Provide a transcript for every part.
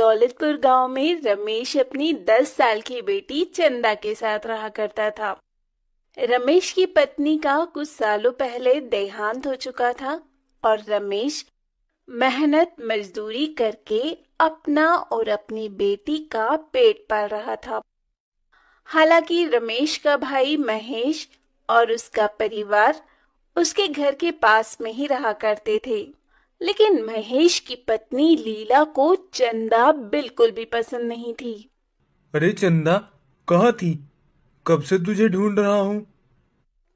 दौलतपुर गांव में रमेश अपनी 10 साल की बेटी चंदा के साथ रहा करता था। रमेश की पत्नी का कुछ सालों पहले देहांत हो चुका था और रमेश मेहनत मजदूरी करके अपना और अपनी बेटी का पेट पाल रहा था। हालांकि रमेश का भाई महेश और उसका परिवार उसके घर के पास में ही रहा करते थे, लेकिन महेश की पत्नी लीला को चंदा बिल्कुल भी पसंद नहीं थी। अरे चंदा, कहाँ थी? कब से तुझे ढूंढ रहा हूँ।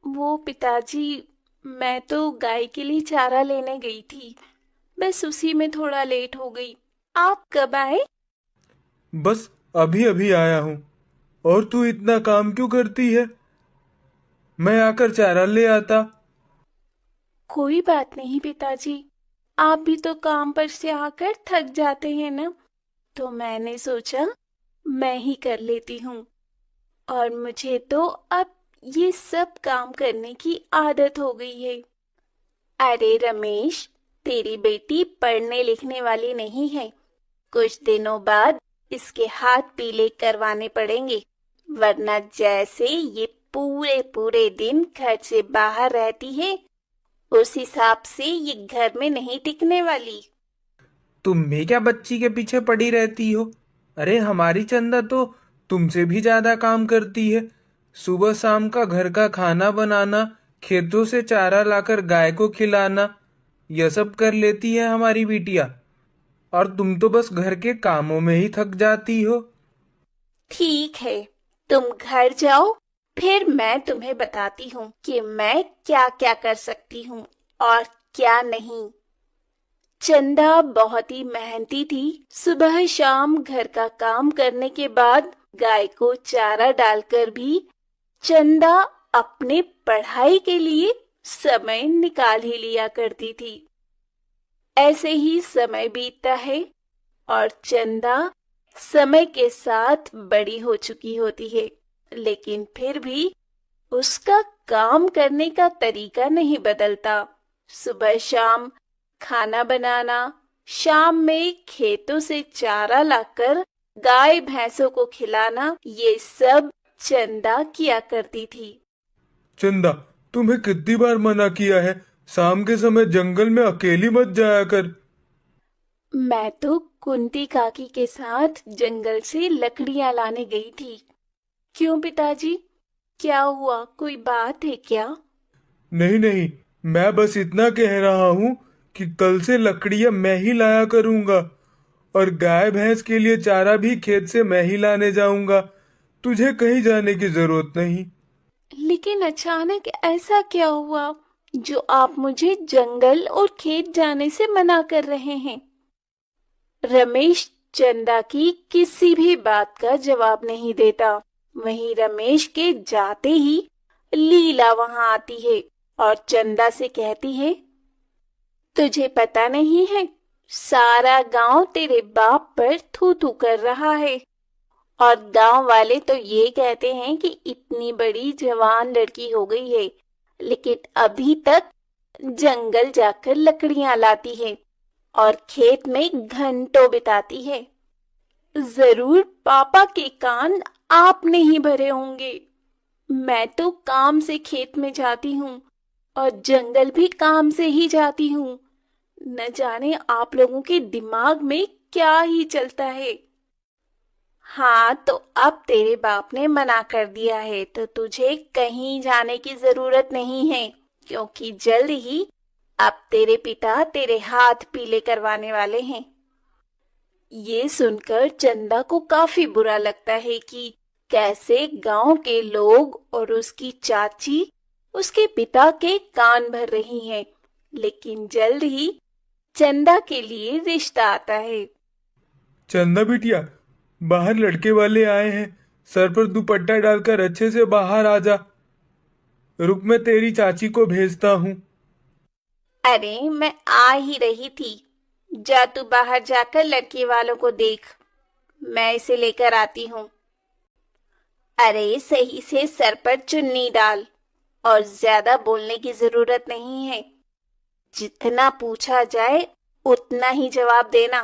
वो पिताजी, मैं तो गाय के लिए चारा लेने गई थी, बस उसी में थोड़ा लेट हो गई। आप कब आए? बस अभी अभी आया हूँ। और तू इतना काम क्यों करती है? मैं आकर चारा ले आता। कोई बात नहीं पिताजी, आप भी तो काम पर से आकर थक जाते हैं ना, तो मैंने सोचा मैं ही कर लेती हूँ। और मुझे तो अब ये सब काम करने की आदत हो गई है। अरे रमेश, तेरी बेटी पढ़ने लिखने वाली नहीं है। कुछ दिनों बाद इसके हाथ पीले करवाने पड़ेंगे, वरना जैसे ये पूरे पूरे दिन घर से बाहर रहती है, उस हिसाब से ये घर में नहीं टिकने वाली। तुम भी क्या बच्ची के पीछे पड़ी रहती हो? अरे हमारी चंदा तो तुमसे भी ज्यादा काम करती है। सुबह शाम का घर का खाना बनाना, खेतों से चारा लाकर गाय को खिलाना, यह सब कर लेती है हमारी बिटिया। और तुम तो बस घर के कामों में ही थक जाती हो। ठीक है, तुम घर जाओ, फिर मैं तुम्हें बताती हूँ कि मैं क्या क्या कर सकती हूँ और क्या नहीं। चंदा बहुत ही मेहनती थी। सुबह शाम घर का काम करने के बाद गाय को चारा डालकर भी चंदा अपने पढ़ाई के लिए समय निकाल ही लिया करती थी। ऐसे ही समय बीतता है और चंदा समय के साथ बड़ी हो चुकी होती है, लेकिन फिर भी उसका काम करने का तरीका नहीं बदलता। सुबह शाम खाना बनाना, शाम में खेतों से चारा लाकर गाय भैंसों को खिलाना, ये सब चंदा किया करती थी। चंदा, तुम्हें कितनी बार मना किया है, शाम के समय जंगल में अकेली मत जाया कर। मैं तो कुंती काकी के साथ जंगल से लकड़ियां लाने गई थी। क्यों पिताजी, क्या हुआ, कोई बात है क्या? नहीं नहीं, मैं बस इतना कह रहा हूँ कि कल से लकड़ियां मैं ही लाया करूंगा। और गाय भैंस के लिए चारा भी खेत से मैं ही लाने जाऊंगा। तुझे कहीं जाने की जरूरत नहीं। लेकिन अचानक ऐसा क्या हुआ जो आप मुझे जंगल और खेत जाने से मना कर रहे हैं? रमेश चंदा की किसी भी बात का जवाब नहीं देता। वहीं रमेश के जाते ही लीला वहां आती है और चंदा से कहती है, तुझे पता नहीं है, सारा गांव तेरे बाप पर थू थू कर रहा है। और गांव वाले तो ये कहते हैं कि इतनी बड़ी जवान लड़की हो गई है, लेकिन अभी तक जंगल जाकर लकड़ियां लाती है और खेत में घंटों बिताती है। जरूर पापा के कान आपने ही भरे होंगे। मैं तो काम से खेत में जाती हूँ और जंगल भी काम से ही जाती हूँ। न जाने आप लोगों के दिमाग में क्या ही चलता है। हाँ, तो अब तेरे बाप ने मना कर दिया है तो तुझे कहीं जाने की जरूरत नहीं है, क्योंकि जल्द ही अब तेरे पिता तेरे हाथ पीले करवाने वाले हैं। ये सुनकर चंदा को काफी बुरा लगता है कि कैसे गांव के लोग और उसकी चाची उसके पिता के कान भर रही हैं, लेकिन जल्द ही चंदा के लिए रिश्ता आता है। चंदा बिटिया, बाहर लड़के वाले आए हैं। सर पर दुपट्टा डालकर अच्छे से बाहर आ जा। रुक, मैं तेरी चाची को भेजता हूँ। अरे मैं आ ही रही थी। जा तू बाहर जाकर लड़के वालों को देख, मैं इसे लेकर आती हूँ। अरे सही से सर पर चुन्नी डाल और ज्यादा बोलने की जरूरत नहीं है। जितना पूछा जाए उतना ही जवाब देना।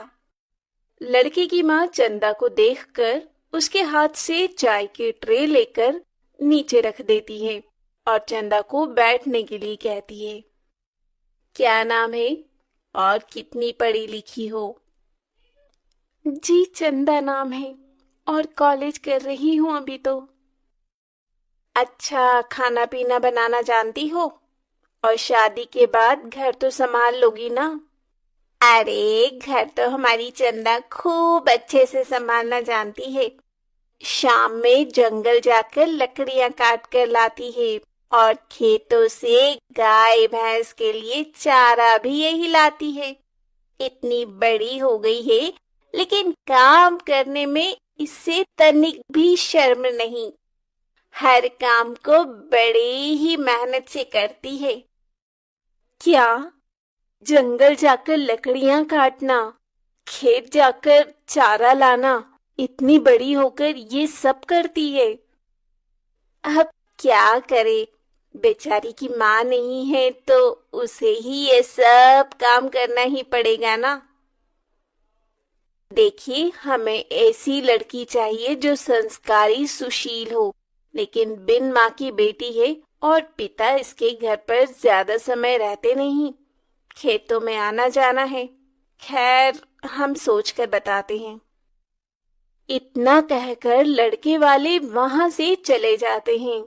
लड़के की माँ चंदा को देखकर उसके हाथ से चाय की ट्रे लेकर नीचे रख देती है और चंदा को बैठने के लिए कहती है। क्या नाम है और कितनी पढ़ी लिखी हो? जी चंदा नाम है और कॉलेज कर रही हूँ अभी तो। अच्छा, खाना पीना बनाना जानती हो? और शादी के बाद घर तो संभाल लोगी ना? अरे घर तो हमारी चंदा खूब अच्छे से संभालना जानती है। शाम में जंगल जाकर लकड़ियां काट कर लाती है और खेतों से गाय भैंस के लिए चारा भी यही लाती है। इतनी बड़ी हो गई है लेकिन काम करने में इससे तनिक भी शर्म नहीं। हर काम को बड़ी ही मेहनत से करती है। क्या? जंगल जाकर लकड़ियां काटना, खेत जाकर चारा लाना, इतनी बड़ी होकर ये सब करती है? अब क्या करे, बेचारी की माँ नहीं है तो उसे ही ये सब काम करना ही पड़ेगा ना। देखिए, हमें ऐसी लड़की चाहिए जो संस्कारी सुशील हो, लेकिन बिन माँ की बेटी है और पिता इसके घर पर ज्यादा समय रहते नहीं, खेतों में आना जाना है। खैर, हम सोच कर बताते हैं। इतना कहकर लड़के वाले वहां से चले जाते हैं।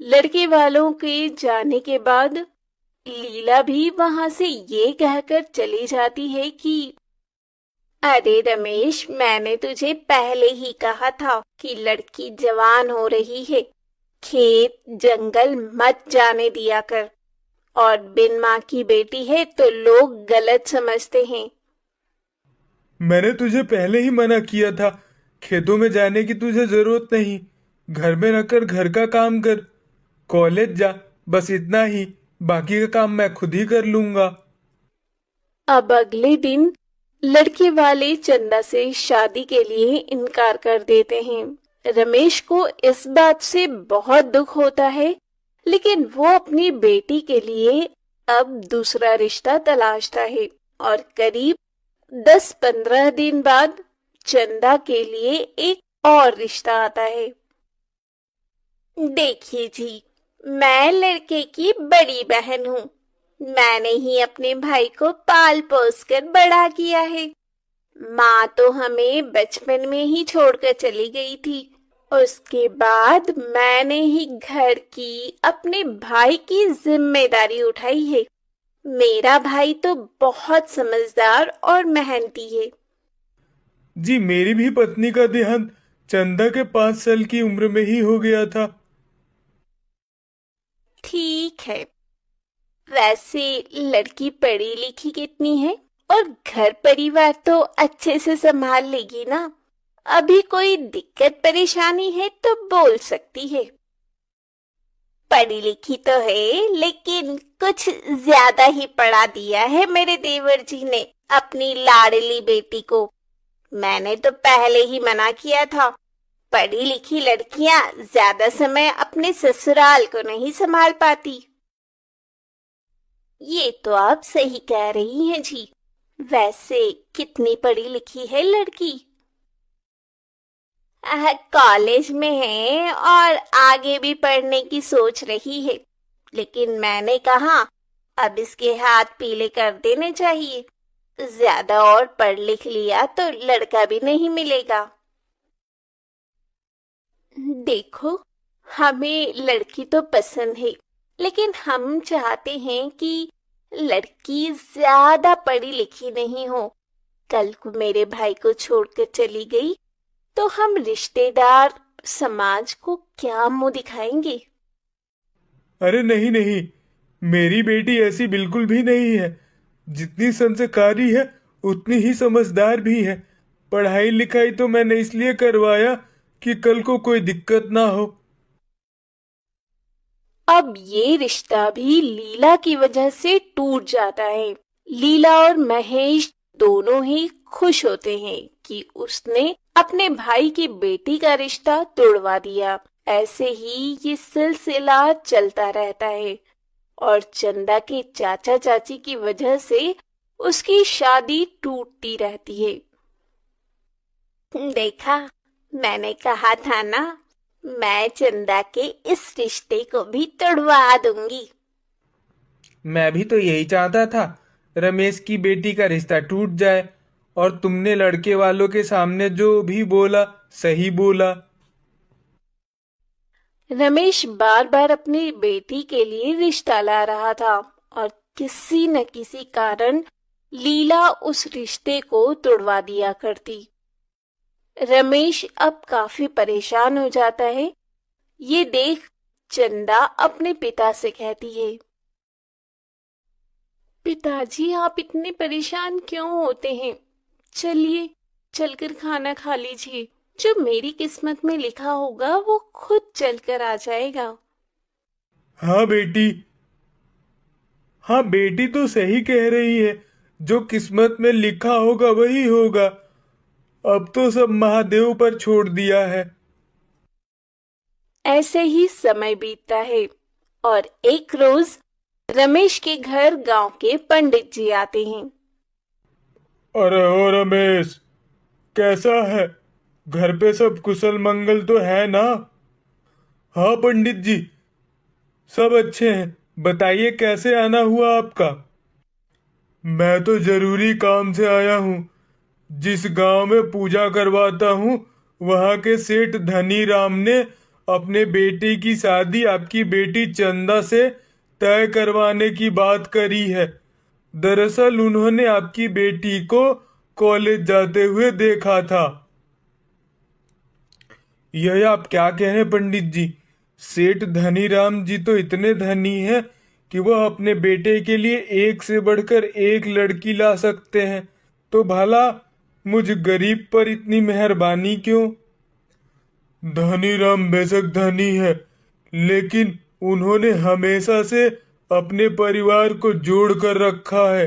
लड़के वालों के जाने के बाद लीला भी वहां से ये कहकर चली जाती है कि अरे रमेश, मैंने तुझे पहले ही कहा था कि लड़की जवान हो रही है, खेत जंगल मत जाने दिया कर। और बिन माँ की बेटी है तो लोग गलत समझते हैं। मैंने तुझे पहले ही मना किया था, खेतों में जाने की तुझे जरूरत नहीं। घर में रहकर घर का काम कर, कॉलेज जा, बस इतना ही। बाकी का काम मैं खुद ही कर लूंगा। अब अगले दिन लड़के वाले चंदा से शादी के लिए इनकार कर देते हैं। रमेश को इस बात से बहुत दुख होता है, लेकिन वो अपनी बेटी के लिए अब दूसरा रिश्ता तलाशता है और करीब 10-15 दिन बाद चंदा के लिए एक और रिश्ता आता है। देखिए जी, मैं लड़के की बड़ी बहन हूँ। मैंने ही अपने भाई को पाल पोस कर बड़ा किया है। माँ तो हमें बचपन में ही छोड़कर चली गई थी। उसके बाद मैंने ही घर की अपने भाई की जिम्मेदारी उठाई है। मेरा भाई तो बहुत समझदार और मेहनती है। जी, मेरी भी पत्नी का देहांत चंदा के 5 साल की उम्र में ही हो गया था। ठीक है, वैसे लड़की पढ़ी लिखी कितनी है और घर परिवार तो अच्छे से संभाल लेगी ना। अभी कोई दिक्कत परेशानी है तो बोल सकती है। पढ़ी लिखी तो है लेकिन कुछ ज्यादा ही पढ़ा दिया है मेरे देवर जी ने अपनी लाडली बेटी को। मैंने तो पहले ही मना किया था, पढ़ी लिखी लड़कियां ज्यादा समय अपने ससुराल को नहीं संभाल पाती। ये तो आप सही कह रही हैं जी। वैसे कितनी पढ़ी लिखी है लड़की? कॉलेज में है और आगे भी पढ़ने की सोच रही है, लेकिन मैंने कहा अब इसके हाथ पीले कर देने चाहिए। ज्यादा और पढ़ लिख लिया तो लड़का भी नहीं मिलेगा। देखो, हमें लड़की तो पसंद है, लेकिन हम चाहते हैं कि लड़की ज्यादा पढ़ी लिखी नहीं हो। कल को मेरे भाई को छोड़कर चली गई तो हम रिश्तेदार समाज को क्या मुंह दिखाएंगे? अरे नहीं नहीं, मेरी बेटी ऐसी बिल्कुल भी नहीं है। जितनी संस्कारी है उतनी ही समझदार भी है। पढ़ाई लिखाई तो मैंने इसलिए करवाया कि कल को कोई दिक्कत ना हो। अब ये रिश्ता भी लीला की वजह से टूट जाता है। लीला और महेश दोनों ही खुश होते हैं कि उसने अपने भाई की बेटी का रिश्ता तोड़वा दिया। ऐसे ही ये सिलसिला चलता रहता है और चंदा के चाचा चाची की वजह से उसकी शादी टूटती रहती है। देखा, मैंने कहा था ना, मैं चंदा के इस रिश्ते को भी तोड़वा दूंगी। मैं भी तो यही चाहता था, रमेश की बेटी का रिश्ता टूट जाए। और तुमने लड़के वालों के सामने जो भी बोला, सही बोला। रमेश बार बार अपनी बेटी के लिए रिश्ता ला रहा था और किसी न किसी कारण लीला उस रिश्ते को तोड़वा दिया करती। रमेश अब काफी परेशान हो जाता है। ये देख चंदा अपने पिता से कहती है, पिताजी आप इतने परेशान क्यों होते हैं? चलिए, चलकर खाना खा लीजिए। जो मेरी किस्मत में लिखा होगा वो खुद चलकर आ जाएगा। हाँ बेटी, हाँ बेटी तो सही कह रही है। जो किस्मत में लिखा होगा वही होगा। अब तो सब महादेव पर छोड़ दिया है। ऐसे ही समय बीतता है और एक रोज रमेश के घर गांव के पंडित जी आते हैं। अरे ओ रमेश, कैसा है? घर पे सब कुशल मंगल तो है ना? हाँ पंडित जी, सब अच्छे हैं। बताइए कैसे आना हुआ आपका? मैं तो जरूरी काम से आया हूँ। जिस गांव में पूजा करवाता हूँ, वहां के सेठ धनी राम ने अपने बेटे की शादी आपकी बेटी चंदा से तय करवाने की बात करी है। दरअसल उन्होंने आपकी बेटी को कॉलेज जाते हुए देखा था। यह आप क्या कह रहे हैं पंडित जी? सेठ धनीराम जी तो इतने धनी हैं कि वह अपने बेटे के लिए एक से बढ़कर एक लड़की ला सकते हैं। तो भला मुझ गरीब पर इतनी मेहरबानी क्यों? धनीराम बेशक धनी है, लेकिन उन्होंने हमेशा से अपने परिवार को जोड़ कर रखा है।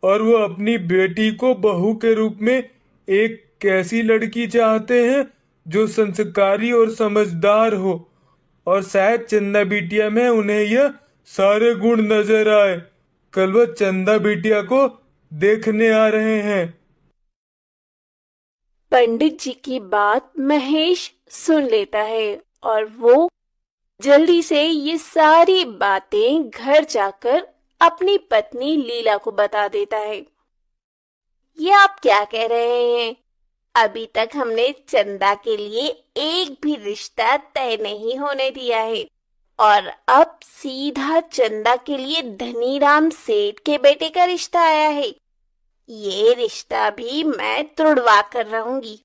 और वो अपनी बेटी को बहू के रूप में एक कैसी लड़की चाहते हैं जो संस्कारी और समझदार हो। और शायद चंदा बिटिया में उन्हें यह सारे गुण नजर आए। कल वह चंदा बिटिया को देखने आ रहे हैं। पंडित जी की बात महेश सुन लेता है और वो जल्दी से ये सारी बातें घर जाकर अपनी पत्नी लीला को बता देता है। ये आप क्या कह रहे हैं? अभी तक हमने चंदा के लिए एक भी रिश्ता तय नहीं होने दिया है और अब सीधा चंदा के लिए धनीराम सेठ के बेटे का रिश्ता आया है। ये रिश्ता भी मैं तुड़वा कर रहूंगी।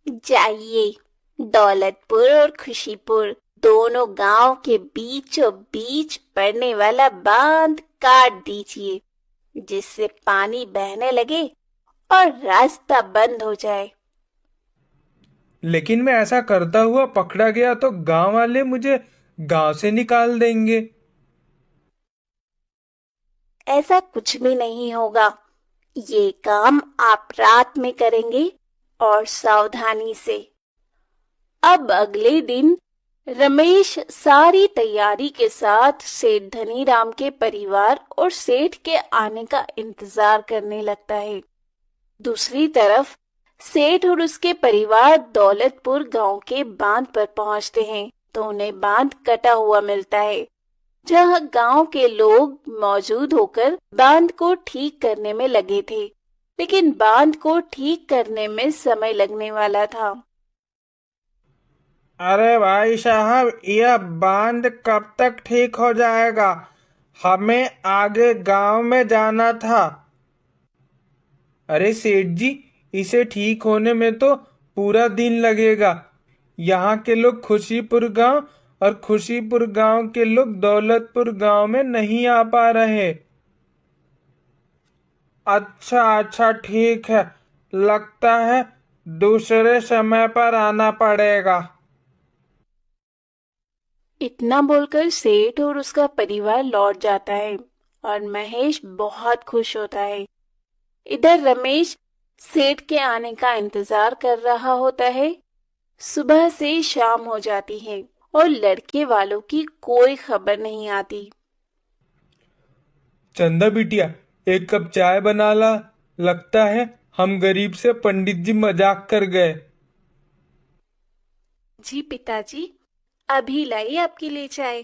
जाइए, दौलतपुर और खुशीपुर दोनों गांव के बीचों बीच पड़ने वाला बांध काट दीजिए, जिससे पानी बहने लगे और रास्ता बंद हो जाए। लेकिन मैं ऐसा करता हुआ पकड़ा गया तो गांव वाले मुझे गांव से निकाल देंगे। ऐसा कुछ भी नहीं होगा। ये काम आप रात में करेंगे और सावधानी से। अब अगले दिन रमेश सारी तैयारी के साथ सेठ धनीराम के परिवार और सेठ के आने का इंतजार करने लगता है। दूसरी तरफ सेठ और उसके परिवार दौलतपुर गांव के बांध पर पहुंचते हैं तो उन्हें बांध कटा हुआ मिलता है, जहां गांव के लोग मौजूद होकर बांध को ठीक करने में लगे थे। लेकिन बांध को ठीक करने में समय लगने वाला था। अरे भाई साहब, यह बांध कब तक ठीक हो जाएगा? हमें आगे गांव में जाना था। अरे सेठ जी, इसे ठीक होने में तो पूरा दिन लगेगा। यहाँ के लोग खुशीपुर गांव और खुशीपुर गांव के लोग दौलतपुर गांव में नहीं आ पा रहे। अच्छा अच्छा, ठीक है। लगता है दूसरे समय पर आना पड़ेगा। इतना बोलकर सेठ और उसका परिवार लौट जाता है और महेश बहुत खुश होता है। इधर रमेश सेठ के आने का इंतजार कर रहा होता है। सुबह से शाम हो जाती है और लड़के वालों की कोई खबर नहीं आती। चंदा बिटिया, एक कप चाय बना ला। लगता है हम गरीब से पंडित जी मजाक कर गए। जी पिताजी, अभी लाइए आपके लिए चाय।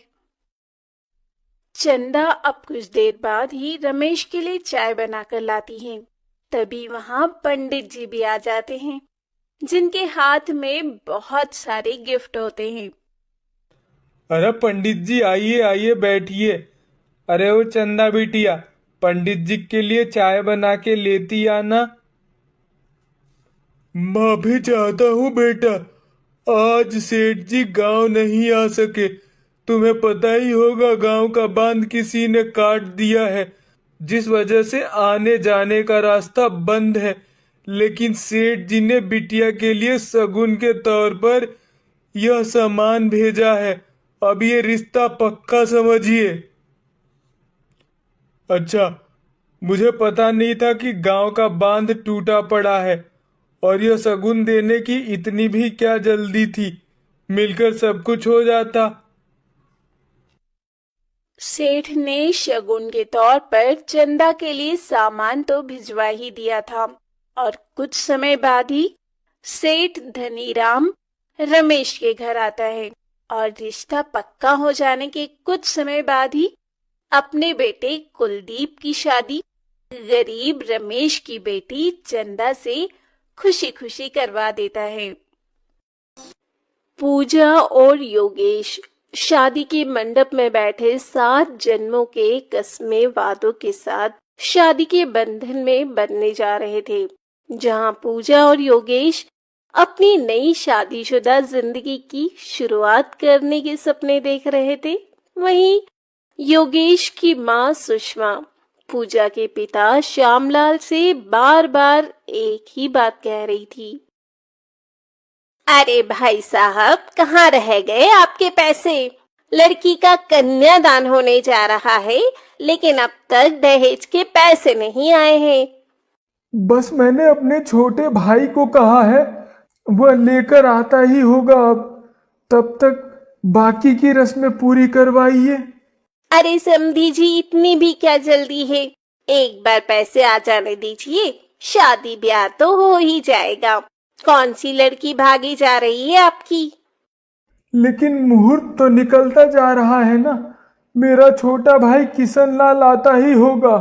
चंदा अब कुछ देर बाद ही रमेश के लिए चाय बनाकर लाती है। तभी वहां पंडित जी भी आ जाते हैं, जिनके हाथ में बहुत सारे गिफ्ट होते हैं। अरे पंडित जी, आइए आइए बैठिए। अरे वो चंदा बिटिया, पंडित जी के लिए चाय बना के लेती आना। मैं भी चाहता हूँ बेटा, आज सेठ जी गांव नहीं आ सके। तुम्हें पता ही होगा, गांव का बांध किसी ने काट दिया है, जिस वजह से आने जाने का रास्ता बंद है। लेकिन सेठ जी ने बिटिया के लिए शगुन के तौर पर यह सामान भेजा है। अब ये रिश्ता पक्का समझिए। अच्छा, मुझे पता नहीं था कि गांव का बांध टूटा पड़ा है। और यह शगुन देने की इतनी भी क्या जल्दी थी, मिलकर सब कुछ हो जाता। सेठ ने शगुन के तौर पर चंदा के लिए सामान तो भिजवा ही दिया था, और कुछ समय बाद ही सेठ धनीराम रमेश के घर आता है, और रिश्ता पक्का हो जाने के कुछ समय बाद ही अपने बेटे कुलदीप की शादी गरीब रमेश की बेटी चंदा से खुशी खुशी करवा देता है। पूजा और योगेश शादी के मंडप में बैठे 7 जन्मों के कस्में वादों के साथ शादी के बंधन में बंधने जा रहे थे। जहां पूजा और योगेश अपनी नई शादीशुदा जिंदगी की शुरुआत करने के सपने देख रहे थे, वहीं योगेश की मां सुषमा पूजा के पिता श्यामलाल से बार बार एक ही बात कह रही थी। अरे भाई साहब, कहाँ रह गए आपके पैसे? लड़की का कन्यादान होने जा रहा है, लेकिन अब तक दहेज के पैसे नहीं आए हैं। बस मैंने अपने छोटे भाई को कहा है, वह लेकर आता ही होगा। अब तब तक बाकी की रस्में पूरी करवाइए। अरे समधी जी, इतनी भी क्या जल्दी है? एक बार पैसे आ जाने दीजिए, शादी ब्याह तो हो ही जाएगा। कौन सी लड़की भागी जा रही है आपकी? लेकिन मुहूर्त तो निकलता जा रहा है ना। मेरा छोटा भाई किशन लाल आता ही होगा।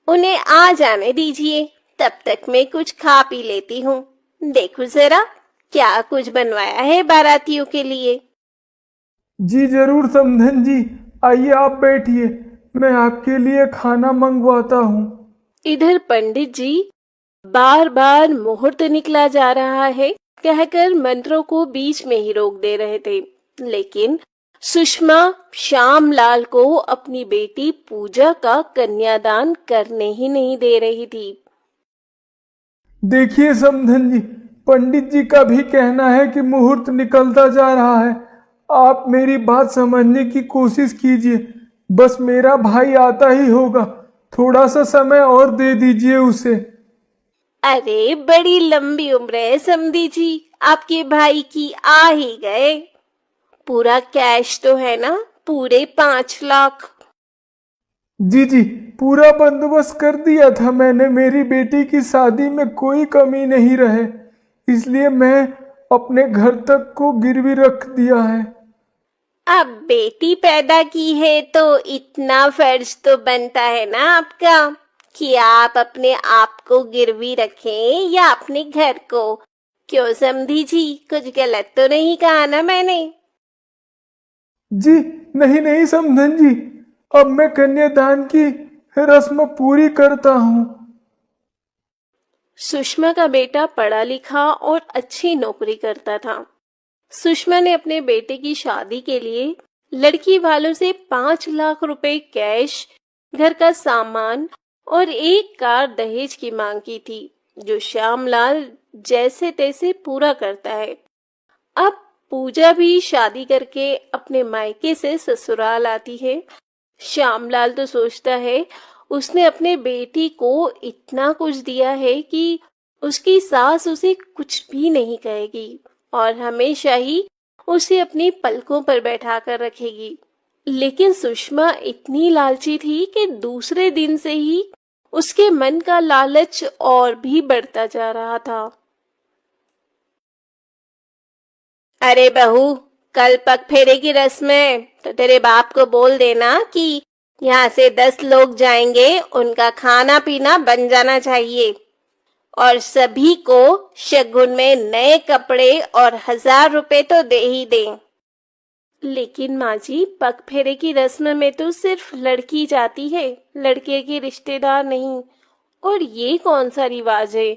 उन्हें आ जाने दीजिए, तब तक मैं कुछ खा पी लेती हूँ। देखो जरा, क्या कुछ बनवाया है बारातियों के लिए। जी जरूर समधन जी, आइए आप बैठिए, मैं आपके लिए खाना मंगवाता हूँ। इधर पंडित जी बार बार मुहूर्त निकला जा रहा है कहकर मंत्रों को बीच में ही रोक दे रहे थे, लेकिन सुषमा श्यामलाल को अपनी बेटी पूजा का कन्यादान करने ही नहीं दे रही थी। देखिए समधन जी, पंडित जी का भी कहना है कि मुहूर्त निकलता जा रहा है। आप मेरी बात समझने की कोशिश कीजिए। बस मेरा भाई आता ही होगा, थोड़ा सा समय और दे दीजिए उसे। अरे बड़ी लंबी उम्र है समधी जी, आपके भाई की आ ही गए। पूरा कैश तो है ना, पूरे 5 लाख। जी जी, पूरा बंदोबस्त कर दिया था मैंने। मेरी बेटी की शादी में कोई कमी नहीं रहे, इसलिए मैं अपने घर तक को गिरवी रख दिया है। अब बेटी पैदा की है तो इतना फर्ज तो बनता है ना आपका, कि आप अपने आप को गिरवी रखें या अपने घर को। क्यों समधी जी, कुछ गलत तो नहीं कहा ना मैंने? जी नहीं नहीं समधन जी, अब मैं कन्यादान की रस्म पूरी करता हूँ। सुषमा का बेटा पढ़ा लिखा और अच्छी नौकरी करता था। सुषमा ने अपने बेटे की शादी के लिए लड़की वालों से 5 लाख रुपए कैश, घर का सामान और एक कार दहेज की मांग की थी, जो श्यामलाल जैसे तैसे पूरा करता है। अब पूजा भी शादी करके अपने मायके से ससुराल आती है। श्यामलाल तो सोचता है उसने अपने बेटी को इतना कुछ दिया है कि उसकी सास उसे कुछ भी नहीं कहेगी और हमेशा ही उसे अपनी पलकों पर बैठा कर रखेगी। लेकिन सुषमा इतनी लालची थी कि दूसरे दिन से ही उसके मन का लालच और भी बढ़ता जा रहा था। अरे बहू, कल पग फेरे की रस्म है, तो तेरे बाप को बोल देना कि यहाँ से 10 लोग जाएंगे, उनका खाना पीना बन जाना चाहिए और सभी को शगुन में नए कपड़े और 1000 रुपए तो दे ही दें। लेकिन माँ जी, पग फेरे की रस्म में तो सिर्फ लड़की जाती है, लड़के के रिश्तेदार नहीं। और ये कौन सा रिवाज है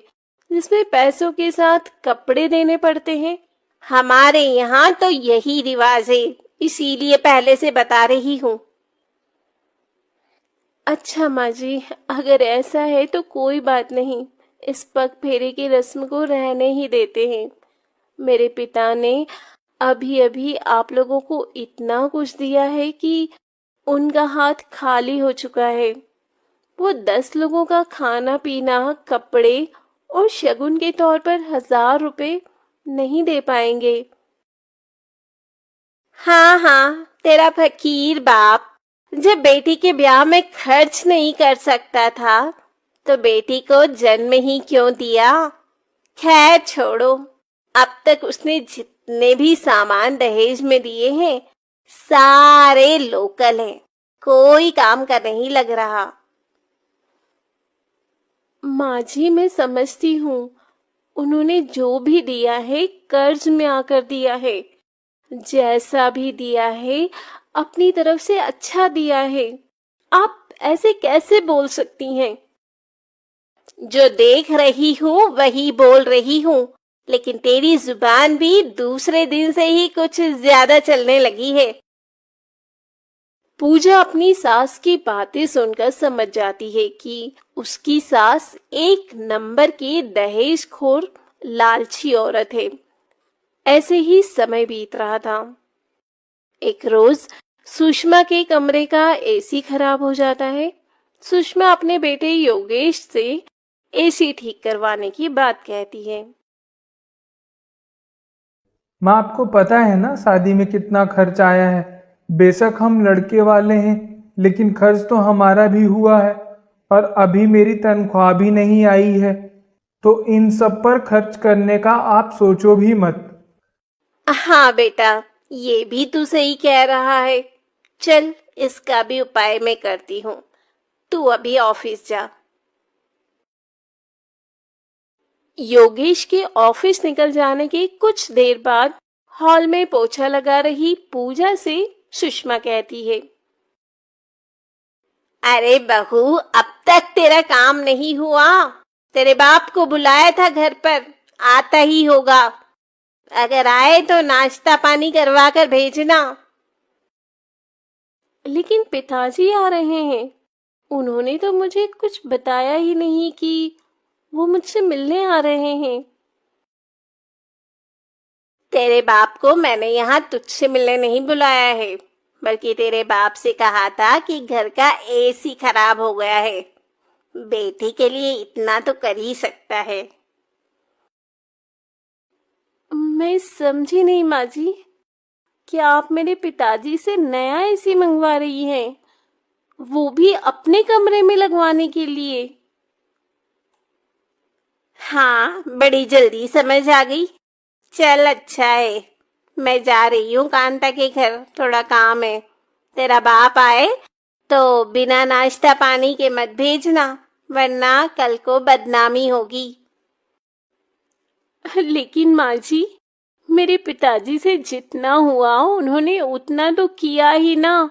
जिसमें पैसों के साथ कपड़े देने पड़ते हैं? हमारे यहाँ तो यही रिवाज है, इसीलिए पहले से बता रही हूँ। अच्छा माँ जी, अगर ऐसा है तो कोई बात नहीं, इस पग फेरे की रस्म को रहने ही देते हैं। मेरे पिता ने अभी अभी आप लोगों को इतना कुछ दिया है कि उनका हाथ खाली हो चुका है। वो 10 लोगों का खाना पीना, कपड़े और शगुन के तौर पर 1000 रुपए नहीं दे पाएंगे। हाँ हाँ, तेरा फकीर बाप जब बेटी के ब्याह में खर्च नहीं कर सकता था तो बेटी को जन्म ही क्यों दिया। खैर छोड़ो, अब तक उसने जितने भी सामान दहेज में दिए हैं सारे लोकल हैं, कोई काम का नहीं लग रहा। माँ जी, मैं समझती हूँ, उन्होंने जो भी दिया है कर्ज में आकर दिया है। जैसा भी दिया है अपनी तरफ से अच्छा दिया है। आप ऐसे कैसे बोल सकती हैं? जो देख रही हूँ वही बोल रही हूँ, लेकिन तेरी जुबान भी दूसरे दिन से ही कुछ ज्यादा चलने लगी है। पूजा अपनी सास की बातें सुनकर समझ जाती है कि उसकी सास एक नंबर की दहेजखोर लालची औरत है। ऐसे ही समय बीत रहा था। एक रोज सुषमा के कमरे का एसी खराब हो जाता है। सुषमा अपने बेटे योगेश से एसी ठीक करवाने की बात कहती है। माँ, आपको पता है ना शादी में कितना खर्च आया है। बेशक हम लड़के वाले हैं, लेकिन खर्च तो हमारा भी हुआ है और अभी मेरी तनख्वाह भी नहीं आई है, तो इन सब पर खर्च करने का आप सोचो भी मत। हाँ बेटा, ये भी तू सही कह रहा है। चल, इसका भी उपाय मैं करती हूँ। तू अभी ऑफिस जा। योगेश के ऑफिस निकल जाने के कुछ देर बाद हॉल में पोछा लगा रही पूजा से सुषमा कहती है। अरे बहू, अब तक तेरा काम नहीं हुआ। तेरे बाप को बुलाया था घर पर, आता ही होगा। अगर आए तो नाश्ता पानी करवा कर भेजना। लेकिन पिताजी आ रहे हैं, उन्होंने तो मुझे कुछ बताया ही नहीं कि वो मुझसे मिलने आ रहे हैं। तेरे बाप को मैंने यहाँ तुझसे मिलने नहीं बुलाया है, बल्कि तेरे बाप से कहा था कि घर का एसी खराब हो गया है। बेटी के लिए इतना तो कर ही सकता है। मैं समझी नहीं माँ जी, क्या आप मेरे पिताजी से नया एसी मंगवा रही हैं, वो भी अपने कमरे में लगवाने के लिए? हाँ, बड़ी जल्दी समझ आ गई। चल अच्छा है, मैं जा रही हूँ कांता के घर, थोड़ा काम है। तेरा बाप आए तो बिना नाश्ता पानी के मत भेजना, वरना कल को बदनामी होगी। लेकिन माँ जी, मेरे पिताजी से जितना हुआ उन्होंने उतना तो किया ही ना,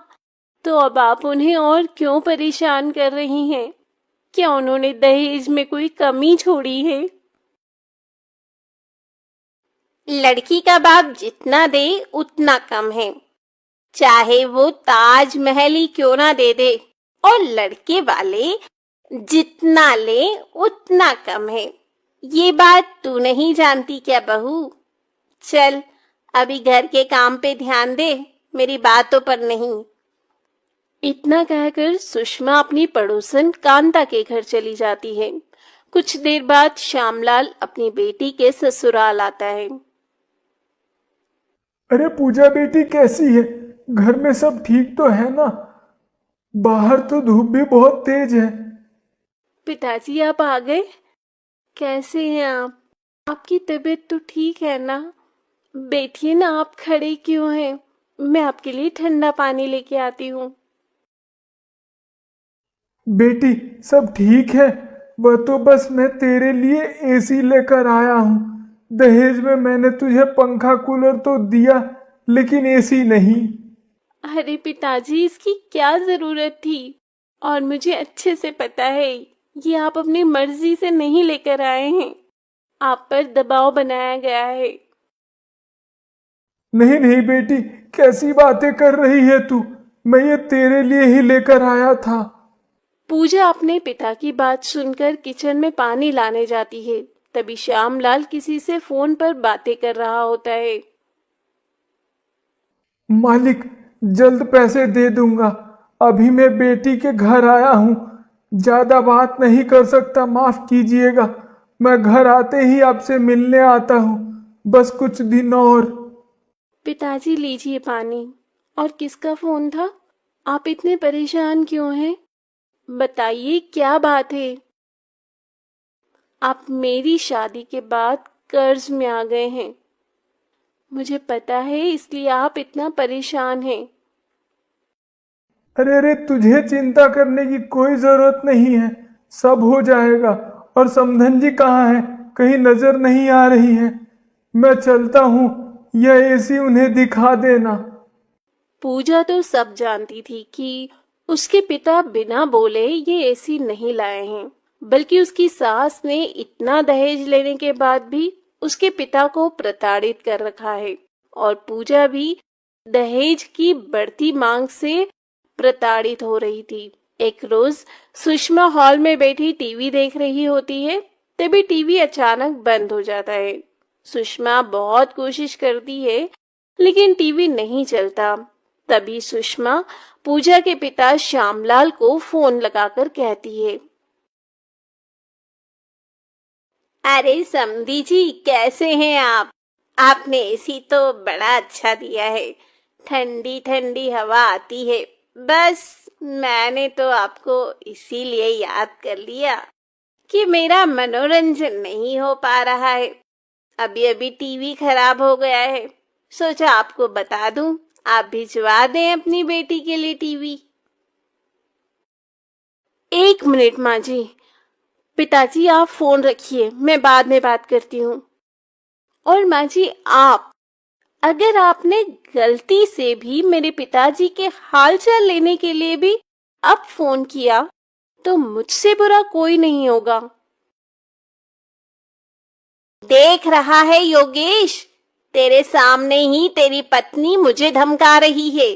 तो अब आप उन्हें और क्यों परेशान कर रही हैं? क्या उन्होंने दहेज में कोई कमी छोड़ी है? लड़की का बाप जितना दे उतना कम है, चाहे वो ताजमहल ही क्यों ना दे दे, और लड़के वाले जितना ले उतना कम है। ये बात तू नहीं जानती क्या बहू? चल, अभी घर के काम पे ध्यान दे, मेरी बातों पर नहीं। इतना कहकर सुषमा अपनी पड़ोसन कांता के घर चली जाती है। कुछ देर बाद श्यामलाल अपनी बेटी के ससुराल आता है। अरे पूजा बेटी, कैसी है? घर में सब ठीक तो है ना? बाहर तो धूप भी बहुत तेज है। पिताजी आप आ गए? कैसे हैं आप? आपकी तबीयत तो ठीक है ना? बैठिए ना, आप खड़े क्यों हैं? मैं आपके लिए ठंडा पानी लेके आती हूँ। बेटी, सब ठीक है। वह तो बस मैं तेरे लिए एसी लेकर आया हूँ। दहेज में मैंने तुझे पंखा कूलर तो दिया, लेकिन एसी नहीं। अरे पिताजी, इसकी क्या जरूरत थी? और मुझे अच्छे से पता है ये आप अपनी मर्जी से नहीं लेकर आए हैं। आप पर दबाव बनाया गया है। नहीं नहीं बेटी, कैसी बातें कर रही है तू? मैं ये तेरे लिए ही लेकर आया था। पूजा अपने पिता की बात सुनकर किचन में पानी लाने जाती है। तभी श्यामलाल किसी से फोन पर बातें कर रहा होता है। मालिक, जल्द पैसे दे दूंगा। अभी मैं बेटी के घर आया हूँ। ज्यादा बात नहीं कर सकता, माफ कीजिएगा। मैं घर आते ही आपसे मिलने आता हूँ। बस कुछ दिन और। पिताजी लीजिए पानी। और किसका फोन था? आप इतने परेशान क्यों हैं? बताइए क्या बात है? आप मेरी शादी के बाद कर्ज में आ गए हैं। मुझे पता है, इसलिए आप इतना परेशान हैं। अरे अरे, तुझे चिंता करने की कोई जरूरत नहीं है। सब हो जाएगा। और समधन जी कहाँ है? कहीं नजर नहीं आ रही है। मैं चलता हूँ। यह एसी उन्हें दिखा देना। पूजा तो सब जानती थी कि उसके पिता बिना बोले ये एसी नहीं लाए हैं, बल्कि उसकी सास ने इतना दहेज लेने के बाद भी उसके पिता को प्रताड़ित कर रखा है। और पूजा भी दहेज की बढ़ती मांग से प्रताड़ित हो रही थी। एक रोज सुषमा हॉल में बैठी टीवी देख रही होती है। तभी टीवी अचानक बंद हो जाता है। सुषमा बहुत कोशिश करती है, लेकिन टीवी नहीं चलता। तभी सुषमा पूजा के पिता श्यामलाल को फोन लगाकर कहती है, अरे समधी जी, कैसे हैं आप? आपने एसी तो बड़ा अच्छा दिया है। ठंडी ठंडी हवा आती है। बस मैंने तो आपको इसीलिए याद कर लिया कि मेरा मनोरंजन नहीं हो पा रहा है। अभी अभी टीवी खराब हो गया है। सोचा आपको बता दूं, आप भिजवा दें अपनी बेटी के लिए टीवी। एक मिनट माँ जी। पिताजी आप फोन रखिए, मैं बाद में बात करती हूँ। और माँ जी, आप अगर आपने गलती से भी मेरे पिताजी के हालचाल लेने के लिए भी अब फोन किया तो मुझसे बुरा कोई नहीं होगा। देख रहा है योगेश, तेरे सामने ही तेरी पत्नी मुझे धमका रही है।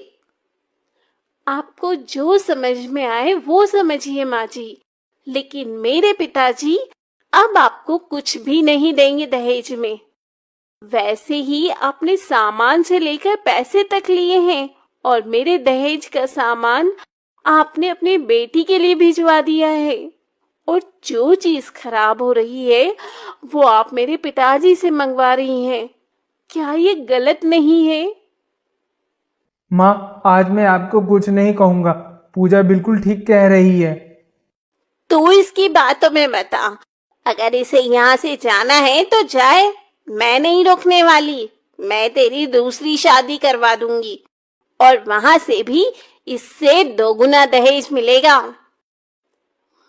आपको जो समझ में आए वो समझिए माँ जी, लेकिन मेरे पिताजी अब आपको कुछ भी नहीं देंगे दहेज में। वैसे ही आपने सामान से लेकर पैसे तक लिए हैं, और मेरे दहेज का सामान आपने अपनी बेटी के लिए भिजवा दिया है। और जो चीज खराब हो रही है वो आप मेरे पिताजी से मंगवा रही हैं। क्या ये गलत नहीं है? माँ, आज मैं आपको कुछ नहीं कहूंगा। पूजा बिल्कुल ठीक कह रही है। तू इसकी बातों में बता। अगर इसे यहाँ से जाना है तो जाए, मैं नहीं रोकने वाली। मैं तेरी दूसरी शादी करवा दूंगी, और वहां से भी इससे दोगुना दहेज मिलेगा।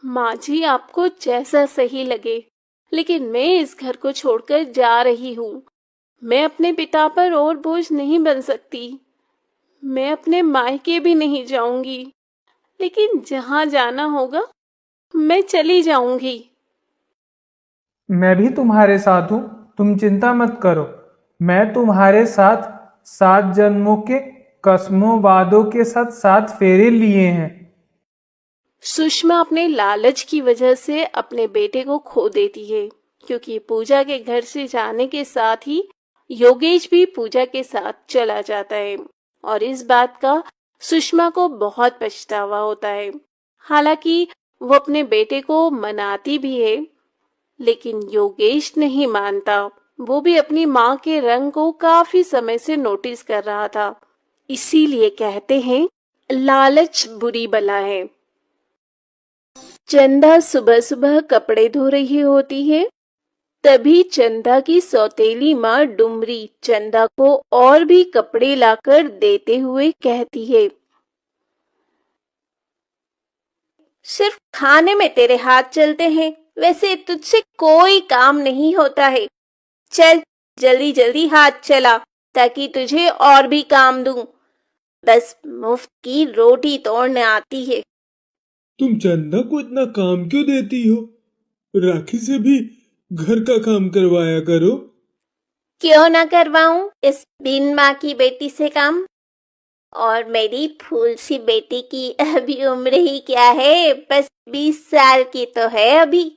माँ जी, आपको जैसा सही लगे, लेकिन मैं इस घर को छोड़कर जा रही हूँ। मैं अपने पिता पर और बोझ नहीं बन सकती। मैं अपने मायके भी नहीं जाऊंगी, लेकिन जहाँ जाना होगा मैं चली जाऊंगी। मैं भी तुम्हारे साथ हूं। तुम चिंता मत करो। मैं तुम्हारे साथ 7 जन्मों के कस्मों वादों के साथ 7 फेरे लिए हैं। सुषमा अपने लालच की वजह से अपने बेटे को खो देती है, क्योंकि पूजा के घर से जाने के साथ ही योगेश भी पूजा के साथ चला जाता है। और इस बात का सुषमा को बहुत पछतावा होता है। हालांकि वो अपने बेटे को मनाती भी है, लेकिन योगेश नहीं मानता। वो भी अपनी माँ के रंग को काफी समय से नोटिस कर रहा था। इसीलिए कहते हैं, लालच बुरी बला है। चंदा सुबह सुबह कपड़े धो रही होती है। तभी चंदा की सौतेली माँ डुमरी चंदा को और भी कपड़े लाकर देते हुए कहती है, सिर्फ खाने में तेरे हाथ चलते हैं, वैसे तुझसे कोई काम नहीं होता है। चल जल्दी जल्दी हाथ चला ताकि तुझे और भी काम दूं। बस मुफ्त की रोटी तोड़ने आती है। तुम चंदा को इतना काम क्यों देती हो? राखी से भी घर का काम करवाया करो। क्यों ना करवाऊं इस बिन माँ की बेटी से काम? और मेरी फूल सी बेटी की अभी उम्र ही क्या है, बस 20 साल की तो है अभी।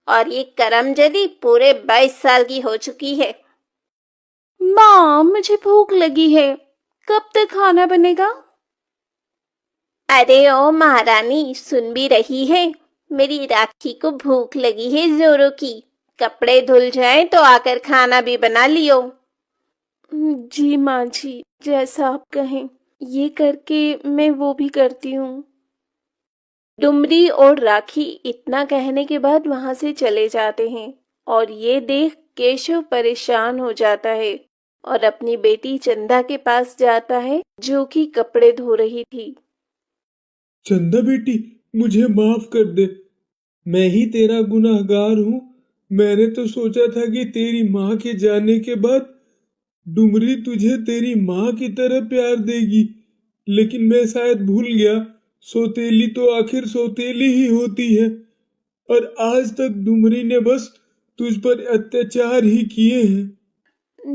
और ये करमजदी पूरे 22 साल की हो चुकी है। माँ, मुझे भूख लगी है, कब तक खाना बनेगा? अरे ओ महारानी, सुन भी रही है? मेरी राखी को भूख लगी है जोरों की। कपड़े धुल जाएं तो आकर खाना भी बना लियो। जी माँ जी, जैसा आप कहें। ये करके मैं वो भी करती हूँ। डुमरी और राखी इतना कहने के बाद वहां से चले जाते हैं और ये देख केशव परेशान हो जाता है और अपनी बेटी चंदा के पास जाता है जो कि कपड़े धो रही थी। चंदा बेटी, मुझे माफ कर दे। मैं ही तेरा गुनहगार हूँ। मैंने तो सोचा था कि तेरी माँ के जाने के बाद डुमरी तुझे तेरी माँ की तरह प्यार देगी, लेकिन मैं शायद भूल गया, सौतेली तो आखिर सौतेली ही होती है। और आज तक डुमरी ने बस तुझ पर अत्याचार ही किए हैं।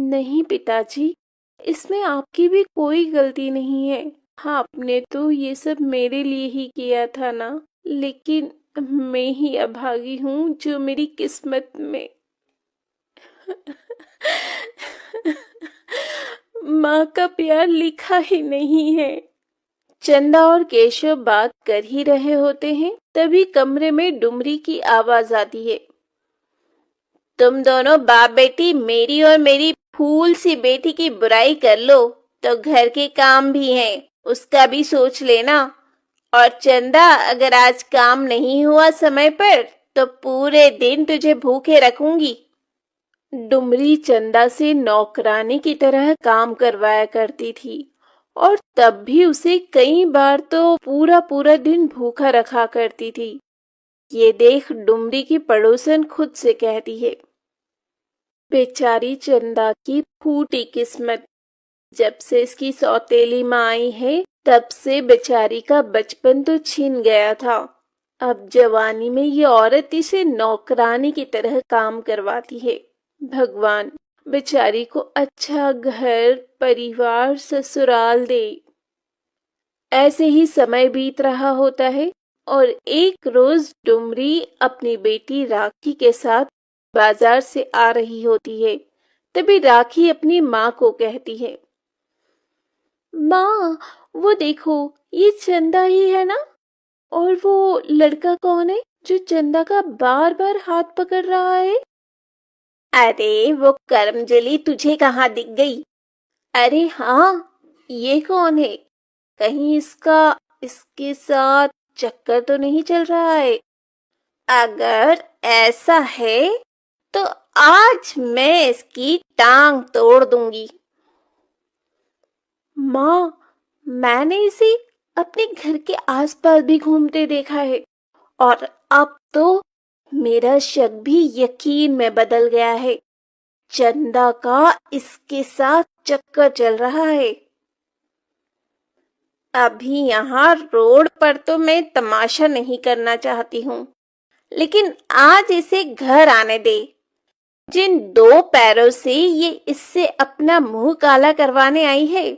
नहीं पिताजी, इसमें आपकी भी कोई गलती नहीं है। हाँ, आपने तो ये सब मेरे लिए ही किया था ना, लेकिन मैं ही अभागी हूँ जो मेरी किस्मत में माँ का प्यार लिखा ही नहीं है। चंदा और केशव बात कर ही रहे होते हैं, तभी कमरे में डुमरी की आवाज आती है। तुम दोनों बाप बेटी मेरी और मेरी फूल सी बेटी की बुराई कर लो तो घर के काम भी हैं, उसका भी सोच लेना। और चंदा, अगर आज काम नहीं हुआ समय पर तो पूरे दिन तुझे भूखे रखूंगी। डुमरी चंदा से नौकरानी की तरह काम करवाया करती थी और तब भी उसे कई बार तो पूरा पूरा दिन भूखा रखा करती थी। ये देख डुमरी की पड़ोसन खुद से कहती है, बेचारी चंदा की फूटी किस्मत। जब से इसकी सौतेली माँ आई है तब से बेचारी का बचपन तो छिन गया था। अब जवानी में ये औरत इसे नौकरानी की तरह काम करवाती है। भगवान, बेचारी को अच्छा घर परिवार ससुराल दे। ऐसे ही समय बीत रहा होता है और एक रोज डुमरी अपनी बेटी राखी के साथ बाजार से आ रही होती है। तभी राखी अपनी माँ को कहती है, माँ, वो देखो, ये चंदा ही है ना? और वो लड़का कौन है जो चंदा का बार बार हाथ पकड़ रहा है? अरे वो करमजली तुझे कहाँ दिख गई? अरे हाँ, ये कौन है? कहीं इसका इसके साथ चक्कर तो नहीं चल रहा है? अगर ऐसा है तो आज मैं इसकी टांग तोड़ दूंगी। माँ, मैंने इसे अपने घर के आसपास भी घूमते देखा है और अब तो मेरा शक भी यकीन में बदल गया है। चंदा का इसके साथ चक्कर चल रहा है। अभी यहाँ रोड पर तो मैं तमाशा नहीं करना चाहती हूँ, लेकिन आज इसे घर आने दे। जिन दो पैरों से ये इससे अपना मुंह काला करवाने आई है,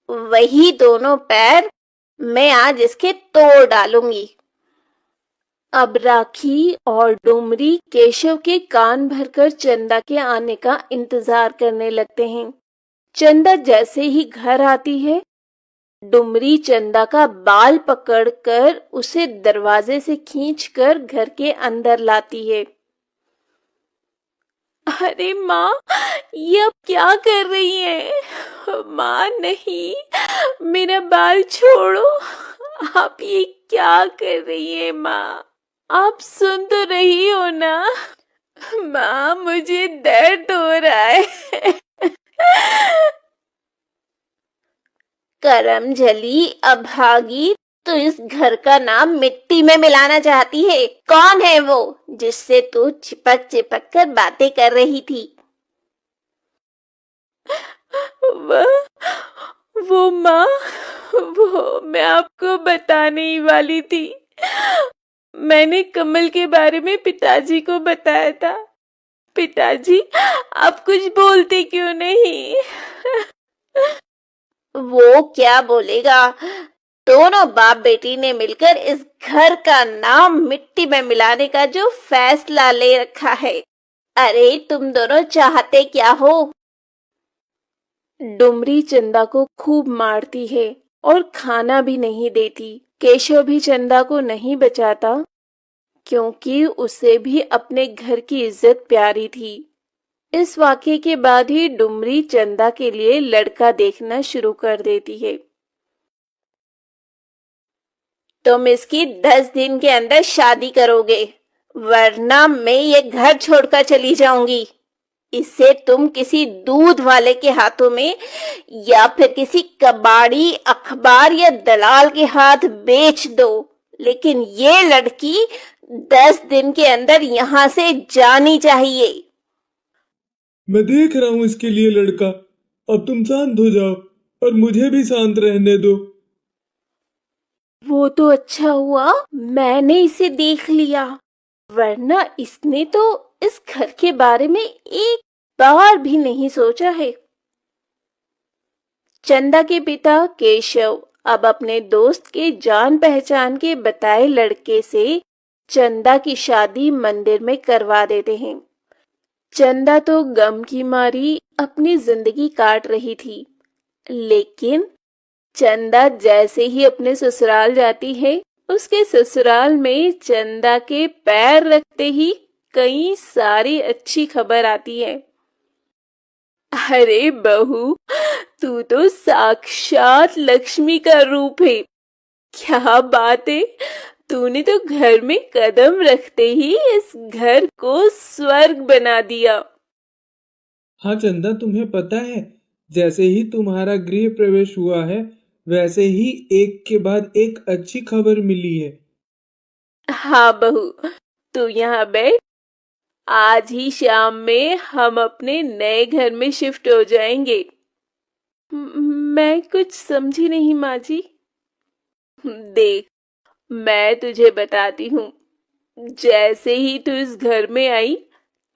वही दोनों पैर मैं आज इसके तोड़ डालूंगी। अब राखी और डुमरी केशव के कान भरकर चंदा के आने का इंतजार करने लगते हैं। चंदा जैसे ही घर आती है, डुमरी चंदा का बाल पकड़कर उसे दरवाजे से खींचकर घर के अंदर लाती है। अरे माँ, ये अब क्या कर रही है? माँ नहीं, मेरा बाल छोड़ो। आप ये क्या कर रही है माँ? आप सुन तो रही हो ना? माँ, मुझे दर्द हो रहा है। करमजली अभागी, तू इस घर का नाम मिट्टी में मिलाना चाहती है? कौन है वो जिससे तू चिपक चिपक कर बातें कर रही थी? वो माँ, वो मैं आपको बताने ही वाली थी। मैंने कमल के बारे में पिताजी को बताया था। पिताजी, आप कुछ बोलते क्यों नहीं? वो क्या बोलेगा? दोनों बाप बेटी ने मिलकर इस घर का नाम मिट्टी में मिलाने का जो फैसला ले रखा है। अरे तुम दोनों चाहते क्या हो? डुमरी चंदा को खूब मारती है और खाना भी नहीं देती। केशव भी चंदा को नहीं बचाता क्योंकि उसे भी अपने घर की इज्जत प्यारी थी। इस वाक्य के बाद ही डुमरी चंदा के लिए लड़का देखना शुरू कर देती है। तुम इसकी 10 दिन के अंदर शादी करोगे, वरना मैं ये घर छोड़कर चली जाऊंगी। इसे तुम किसी दूध वाले के हाथों में या फिर किसी कबाड़ी, अखबार या दलाल के हाथ बेच दो, लेकिन ये लड़की 10 दिन के अंदर यहाँ से जानी चाहिए। मैं देख रहा हूँ इसके लिए लड़का। अब तुम शांत हो जाओ और मुझे भी शांत रहने दो। वो तो अच्छा हुआ मैंने इसे देख लिया, वरना इसने तो इस घर के बारे में एक बार भी नहीं सोचा है। चंदा के पिता केशव अब अपने दोस्त के जान पहचान के बताए लड़के से चंदा की शादी मंदिर में करवा देते हैं। चंदा तो गम की मारी अपनी जिंदगी काट रही थी, लेकिन चंदा जैसे ही अपने ससुराल जाती है, उसके ससुराल में चंदा के पैर रखते ही कई सारी अच्छी खबर आती है। अरे बहू, तू तो साक्षात लक्ष्मी का रूप है। क्या बात है, तूने तो घर में कदम रखते ही इस घर को स्वर्ग बना दिया। हाँ चंदा, तुम्हें पता है, जैसे ही तुम्हारा गृह प्रवेश हुआ है, वैसे ही एक के बाद एक अच्छी खबर मिली है। हाँ बहू, तू यहाँ बैठ। आज ही शाम में हम अपने नए घर में शिफ्ट हो जाएंगे। मैं कुछ समझी नहीं माँ जी। देख, मैं तुझे बताती हूँ। जैसे ही तू इस घर में आई,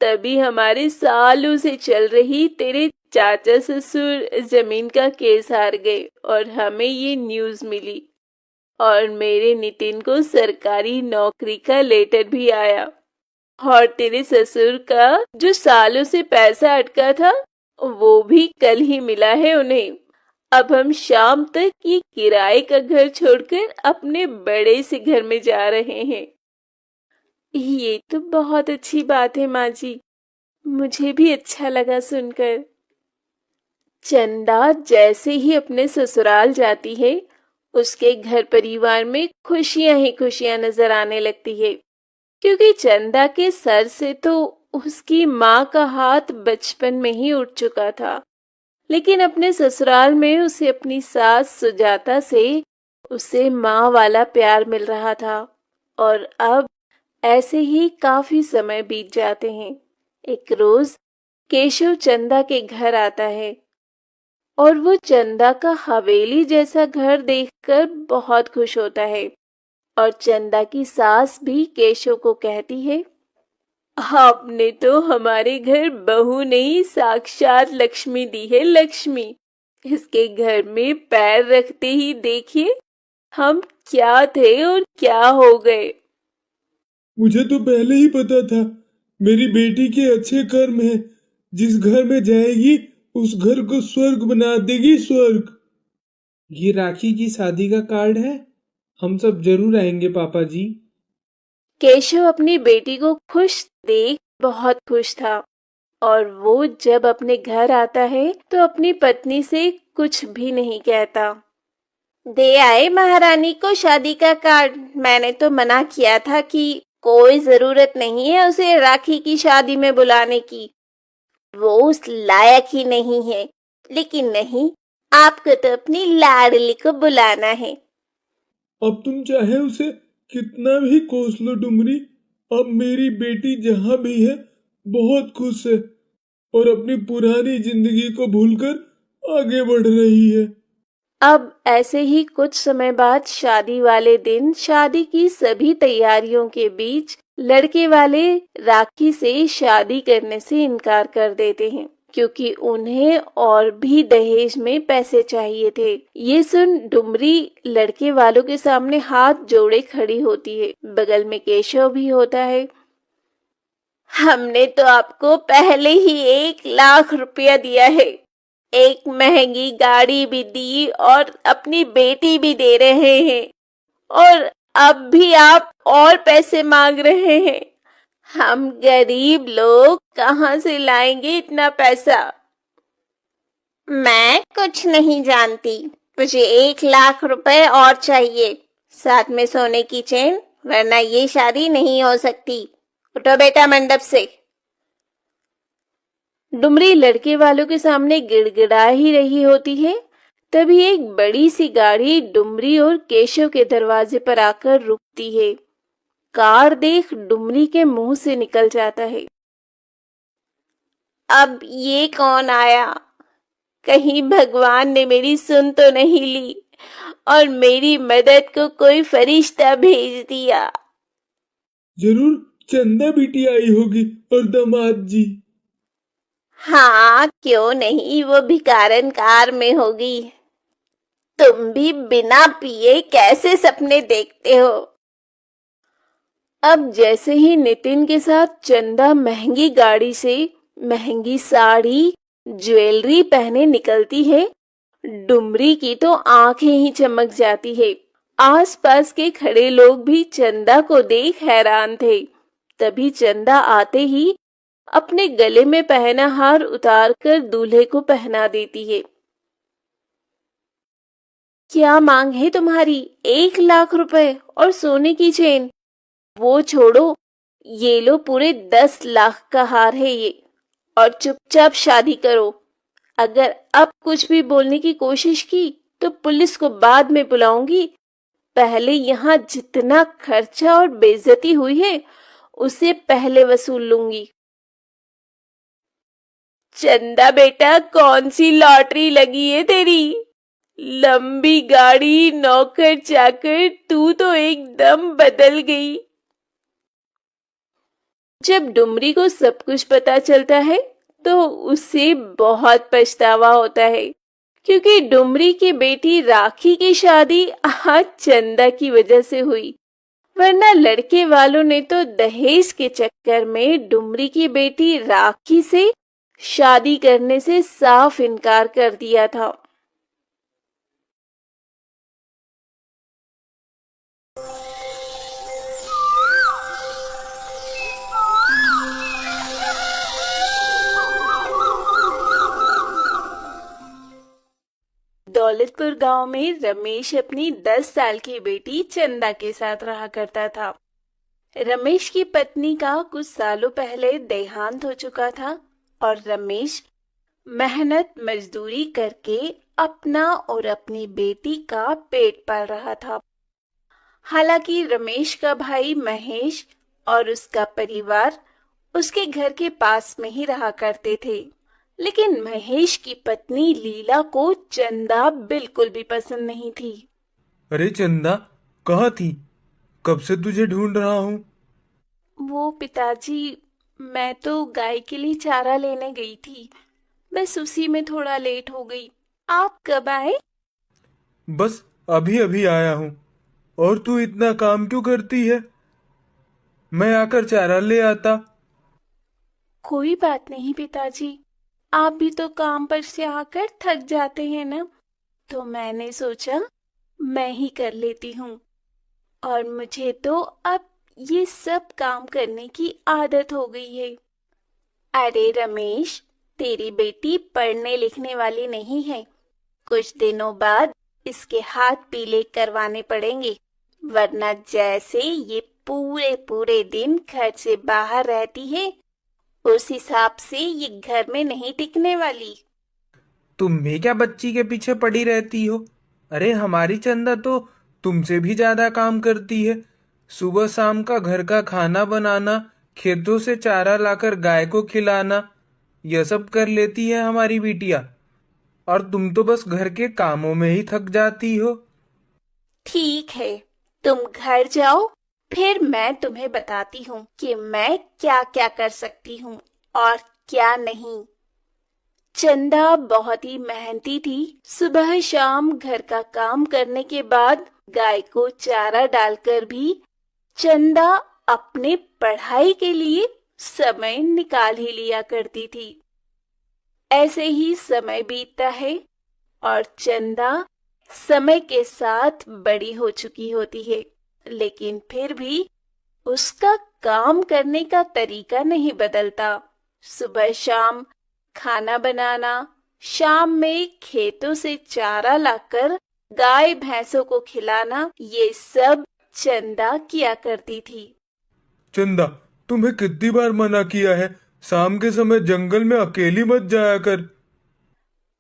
तभी हमारे सालों से चल रही तेरे चाचा ससुर जमीन का केस हार गए और हमें ये न्यूज़ मिली। और मेरे नितिन को सरकारी नौकरी का लेटर भी आया। और तेरे ससुर का जो सालों से पैसा अटका था, वो भी कल ही मिला है उन्हें। अब हम शाम तक ये किराए का घर छोड़कर अपने बड़े से घर में जा रहे हैं। ये तो बहुत अच्छी बात है माँ जी, मुझे भी अच्छा लगा सुनकर। चंदा जैसे ही अपने ससुराल जाती है, उसके घर परिवार में खुशियां ही खुशियां नजर आने लगती है, क्योंकि चंदा के सर से तो उसकी माँ का हाथ बचपन में ही उठ चुका था। लेकिन अपने ससुराल में उसे अपनी सास सुजाता से उसे माँ वाला प्यार मिल रहा था। और अब ऐसे ही काफी समय बीत जाते हैं। एक रोज केशव चंदा के घर आता है और वो चंदा का हवेली जैसा घर देखकर बहुत खुश होता है। और चंदा की सास भी केशव को कहती है, आपने तो हमारे घर बहू नहीं, साक्षात लक्ष्मी दी है, लक्ष्मी। इसके घर में पैर रखते ही देखिए हम क्या थे और क्या हो गए। मुझे तो पहले ही पता था, मेरी बेटी के अच्छे कर्म हैं। जिस घर में जाएगी उस घर को स्वर्ग बना देगी, स्वर्ग। ये राखी की शादी का कार्ड है, हम सब जरूर आएंगे पापा जी। केशव अपनी बेटी को खुश देख बहुत खुश था और वो जब अपने घर आता है तो अपनी पत्नी से कुछ भी नहीं कहता। दे आए महारानी को शादी का कार्ड। मैंने तो मना किया था कि कोई जरूरत नहीं है उसे राखी की शादी में बुलाने की, वो उस लायक ही नहीं है। लेकिन नहीं, आपको तो अपनी लाडली को बुलाना है। अब तुम चाहे उसे कितना भी कोस लो डुमरी, अब मेरी बेटी जहाँ भी है बहुत खुश है और अपनी पुरानी जिंदगी को भूलकर आगे बढ़ रही है। अब ऐसे ही कुछ समय बाद शादी वाले दिन शादी की सभी तैयारियों के बीच लड़के वाले राखी से शादी करने से इनकार कर देते हैं, क्योंकि उन्हें और भी दहेज में पैसे चाहिए थे। ये सुन डुमरी लड़के वालों के सामने हाथ जोड़े खड़ी होती है। बगल में केशव भी होता है। हमने तो आपको पहले ही 1 लाख रुपया दिया है, एक महंगी गाड़ी भी दी और अपनी बेटी भी दे रहे हैं, और अब भी आप और पैसे मांग रहे हैं। हम गरीब लोग कहाँ से लाएंगे इतना पैसा? मैं कुछ नहीं जानती, मुझे 1 लाख रुपए और चाहिए, साथ में सोने की चेन, वरना ये शादी नहीं हो सकती। उठो बेटा मंडप से। डुमरी लड़के वालों के सामने गिड़गिड़ा ही रही होती है। तभी एक बड़ी सी गाड़ी डुमरी और केशव के दरवाजे पर आकर रुकती है। कार देख डुमरी के मुंह से निकल जाता है, अब ये कौन आया? कहीं भगवान ने मेरी सुन तो नहीं ली और मेरी मदद को कोई फरिश्ता भेज दिया। जरूर चंदा बेटी आई होगी और दामाद जी। हाँ, क्यों नहीं, वो भिखारन कार में होगी। तुम भी बिना पिए कैसे सपने देखते हो? अब जैसे ही नितिन के साथ चंदा महंगी गाड़ी से महंगी साड़ी ज्वेलरी पहने निकलती है, डुमरी की तो आंखें ही चमक जाती है। आसपास के खड़े लोग भी चंदा को देख हैरान थे। तभी चंदा आते ही अपने गले में पहना हार उतारकर दूल्हे को पहना देती है। क्या मांग है तुम्हारी? 1 लाख रुपए और सोने की चेन? वो छोड़ो, ये लो पूरे 10 लाख का हार है ये, और चुपचाप शादी करो। अगर अब कुछ भी बोलने की कोशिश की तो पुलिस को बाद में बुलाऊंगी। पहले यहाँ जितना खर्चा और बेइज्जती हुई है उसे पहले वसूल लूंगी। चंदा बेटा, कौन सी लॉटरी लगी है तेरी? लंबी गाड़ी, नौकर चाकर, तू तो एकदम बदल गई। जब डुमरी को सब कुछ पता चलता है तो उसे बहुत पछतावा होता है, क्योंकि डुमरी की बेटी राखी की शादी आज चंदा की वजह से हुई, वरना लड़के वालों ने तो दहेज के चक्कर में डुमरी की बेटी राखी से शादी करने से साफ इनकार कर दिया था। दौलतपुर गांव में रमेश अपनी 10 साल की बेटी चंदा के साथ रहा करता था। रमेश की पत्नी का कुछ सालों पहले देहांत हो चुका था और रमेश मेहनत मजदूरी करके अपना और अपनी बेटी का पेट पाल रहा था। हालांकि रमेश का भाई महेश और उसका परिवार उसके घर के पास में ही रहा करते थे, लेकिन महेश की पत्नी लीला को चंदा बिल्कुल भी पसंद नहीं थी। अरे चंदा, कहाँ थी? कब से तुझे ढूंढ रहा हूँ। वो पिताजी, मैं तो गाय के लिए चारा लेने गई थी, बस उसी में थोड़ा लेट हो गई। आप कब आए? बस अभी अभी आया हूँ। और तू इतना काम क्यों करती है? मैं आकर चारा ले आता। कोई बात नहीं पिताजी, आप भी तो काम पर से आकर थक जाते हैं ना, तो मैंने सोचा मैं ही कर लेती हूँ। और मुझे तो अब ये सब काम करने की आदत हो गई है। अरे रमेश, तेरी बेटी पढ़ने लिखने वाली नहीं है। कुछ दिनों बाद इसके हाथ पीले करवाने पड़ेंगे, वरना जैसे ये पूरे पूरे दिन घर से बाहर रहती है, उस हिसाब से ये घर में नहीं टिकने वाली। तुम भी क्या बच्ची के पीछे पड़ी रहती हो? अरे हमारी चंदा तो तुमसे भी ज्यादा काम करती है। सुबह शाम का घर का खाना बनाना, खेतों से चारा लाकर गाय को खिलाना, यह सब कर लेती है हमारी बिटिया। और तुम तो बस घर के कामों में ही थक जाती हो। ठीक है, तुम घर जाओ, फिर मैं तुम्हें बताती हूँ कि मैं क्या क्या कर सकती हूँ और क्या नहीं। चंदा बहुत ही मेहनती थी। सुबह शाम घर का काम करने के बाद गाय को चारा डालकर भी चंदा अपने पढ़ाई के लिए समय निकाल ही लिया करती थी। ऐसे ही समय बीतता है और चंदा समय के साथ बड़ी हो चुकी होती है, लेकिन फिर भी उसका काम करने का तरीका नहीं बदलता। सुबह शाम खाना बनाना, शाम में खेतों से चारा लाकर गाय भैंसों को खिलाना, ये सब चंदा किया करती थी। चंदा, तुम्हें कितनी बार मना किया है, शाम के समय जंगल में अकेली मत जाया कर।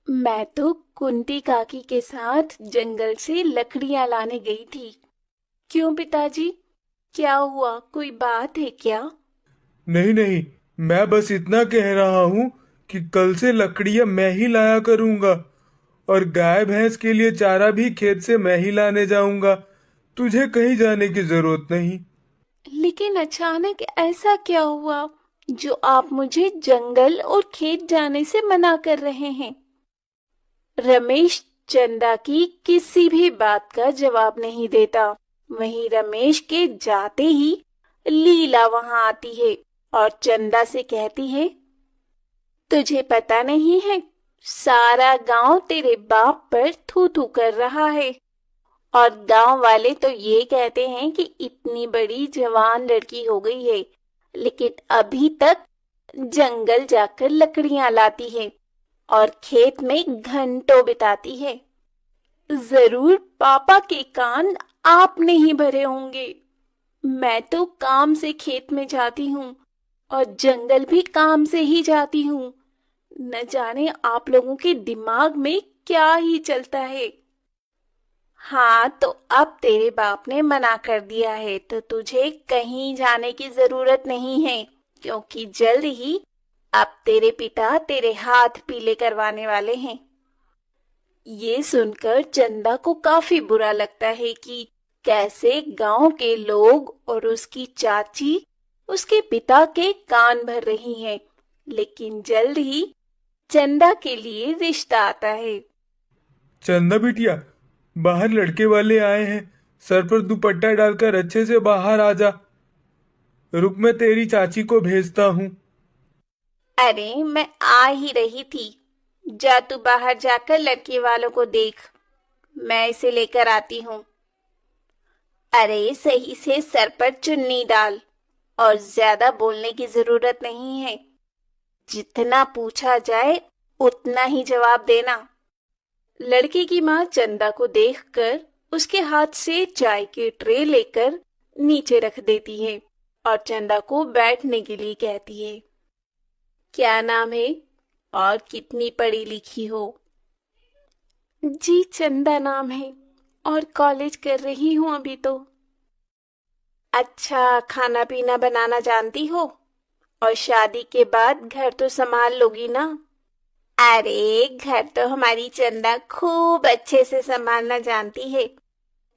मैं तो कुंती काकी के साथ जंगल से लकड़ियां लाने गई थी। क्यों पिताजी, क्या हुआ, कोई बात है क्या? नहीं नहीं, मैं बस इतना कह रहा हूँ कि कल से लकड़ियाँ मैं ही लाया करूँगा और गाय भैंस के लिए चारा भी खेत से मैं ही लाने जाऊँगा। तुझे कहीं जाने की जरूरत नहीं। लेकिन अचानक ऐसा क्या हुआ जो आप मुझे जंगल और खेत जाने से मना कर रहे हैं? रमेश चंदा की किसी भी बात का जवाब नहीं देता। वहीं रमेश के जाते ही लीला वहां आती है और चंदा से कहती है, तुझे पता नहीं है, सारा गांव तेरे बाप पर थू थू कर रहा है और गांव वाले तो ये कहते हैं कि इतनी बड़ी जवान लड़की हो गई है, लेकिन अभी तक जंगल जाकर लकड़ियां लाती है और खेत में घंटों बिताती है। जरूर पापा के कान आपने ही भरे होंगे। मैं तो काम से खेत में जाती हूँ और जंगल भी काम से ही जाती हूँ। न जाने आप लोगों के दिमाग में क्या ही चलता है। हाँ, तो अब तेरे बाप ने मना कर दिया है तो तुझे कहीं जाने की जरूरत नहीं है, क्योंकि जल्द ही अब तेरे पिता तेरे हाथ पीले करवाने वाले हैं। ये सुनकर चंदा को काफी बुरा लगता है कि कैसे गांव के लोग और उसकी चाची उसके पिता के कान भर रही हैं, लेकिन जल्द ही चंदा के लिए रिश्ता आता है। चंदा बिटिया, बाहर लड़के वाले आए हैं, सर पर दुपट्टा डालकर अच्छे से बाहर आ जा। रुक, मैं तेरी चाची को भेजता हूँ। अरे मैं आ ही रही थी, जा तू बाहर जाकर लड़के वालों को देख, मैं इसे लेकर आती हूँ। अरे सही से सर पर चुन्नी डाल और ज्यादा बोलने की जरूरत नहीं है। जितना पूछा जाए उतना ही जवाब देना। लड़के की माँ चंदा को देखकर उसके हाथ से चाय की ट्रे लेकर नीचे रख देती है और चंदा को बैठने के लिए कहती है। क्या नाम है और कितनी पढ़ी लिखी हो? जी चंदा नाम है और कॉलेज कर रही हूँ अभी तो। अच्छा, खाना पीना बनाना जानती हो और शादी के बाद घर तो संभाल लोगी ना? अरे घर तो हमारी चंदा खूब अच्छे से संभालना जानती है।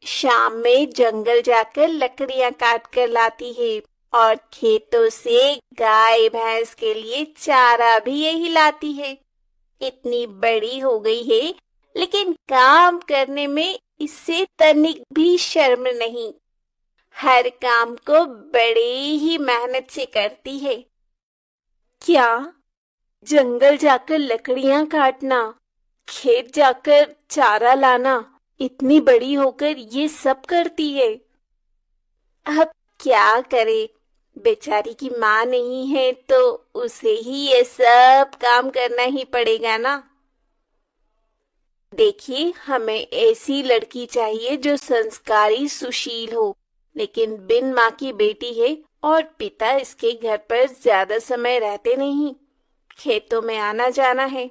शाम में जंगल जाकर लकड़ियां काट कर लाती है और खेतों से गाय भैंस के लिए चारा भी यही लाती है। इतनी बड़ी हो गई है, लेकिन काम करने में इससे तनिक भी शर्म नहीं। हर काम को बड़े ही मेहनत से करती है। क्या? जंगल जाकर लकड़ियां काटना, खेत जाकर चारा लाना, इतनी बड़ी होकर ये सब करती है? अब क्या करे, बेचारी की माँ नहीं है तो उसे ही ये सब काम करना ही पड़ेगा ना। देखिए, हमें ऐसी लड़की चाहिए जो संस्कारी सुशील हो, लेकिन बिन माँ की बेटी है और पिता इसके घर पर ज्यादा समय रहते नहीं, खेतों में आना जाना है।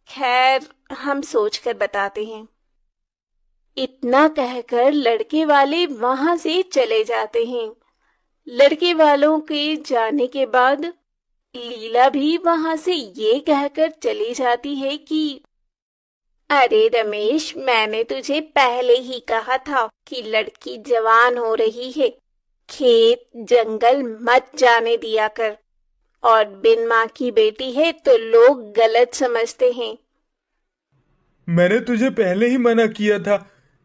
खैर, हम सोच कर बताते हैं। इतना कहकर लड़के वाले वहां से चले जाते हैं। लड़के वालों के जाने के बाद लीला भी वहां से ये कहकर चली जाती है कि अरे रमेश, मैंने तुझे पहले ही कहा था कि लड़की जवान हो रही है, खेत जंगल मत जाने दिया कर। और बिन माँ की बेटी है तो लोग गलत समझते हैं। मैंने तुझे पहले ही मना किया था,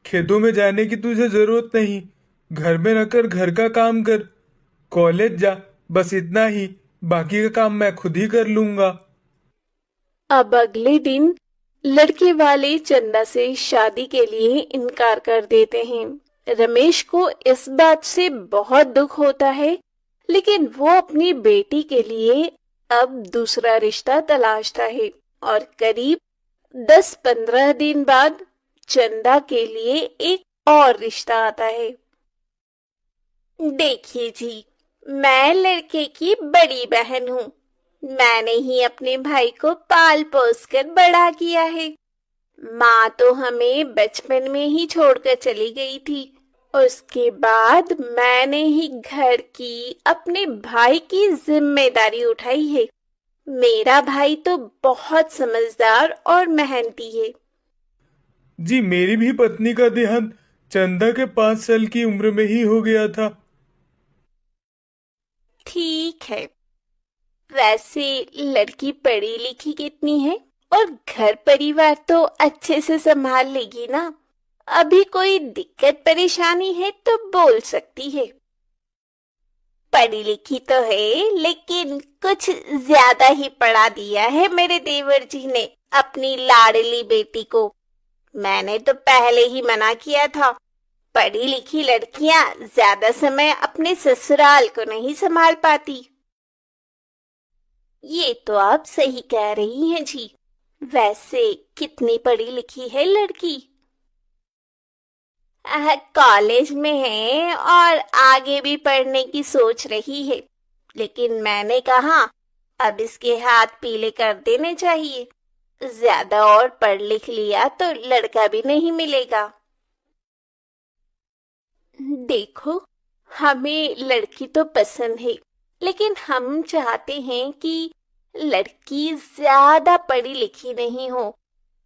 खेतों में जाने की तुझे जरूरत नहीं। घर में रहकर घर का काम कर, कॉलेज जा, बस इतना ही। बाकी का काम मैं खुद ही कर लूंगा। अब अगले दिन लड़के वाले चंदा से शादी के लिए इनकार कर देते हैं। रमेश को इस बात से बहुत दुख होता है, लेकिन वो अपनी बेटी के लिए अब दूसरा रिश्ता तलाशता है और करीब 10-15 दिन बाद चंदा के लिए एक और रिश्ता आता है। देखिए जी, मैं लड़के की बड़ी बहन हूँ। मैंने ही अपने भाई को पाल पोस कर बड़ा किया है। माँ तो हमें बचपन में ही छोड़कर चली गई थी। उसके बाद मैंने ही घर की अपने भाई की जिम्मेदारी उठाई है। मेरा भाई तो बहुत समझदार और मेहनती है। जी, मेरी भी पत्नी का देहांत चंदा के 5 साल की उम्र में ही हो गया था। ठीक है, वैसे लड़की पढ़ी लिखी कितनी है और घर परिवार तो अच्छे से संभाल लेगी ना। अभी कोई दिक्कत परेशानी है तो बोल सकती है। पढ़ी लिखी तो है, लेकिन कुछ ज्यादा ही पढ़ा दिया है मेरे देवर जी ने अपनी लाडली बेटी को। मैंने तो पहले ही मना किया था, पढ़ी लिखी लड़कियां ज्यादा समय अपने ससुराल को नहीं संभाल पाती। ये तो आप सही कह रही हैं जी। वैसे कितनी पढ़ी लिखी है लड़की? कॉलेज में है और आगे भी पढ़ने की सोच रही है, लेकिन मैंने कहा अब इसके हाथ पीले कर देने चाहिए। ज्यादा और पढ़ लिख लिया तो लड़का भी नहीं मिलेगा। देखो, हमें लड़की तो पसंद है, लेकिन हम चाहते हैं कि लड़की ज्यादा पढ़ी लिखी नहीं हो।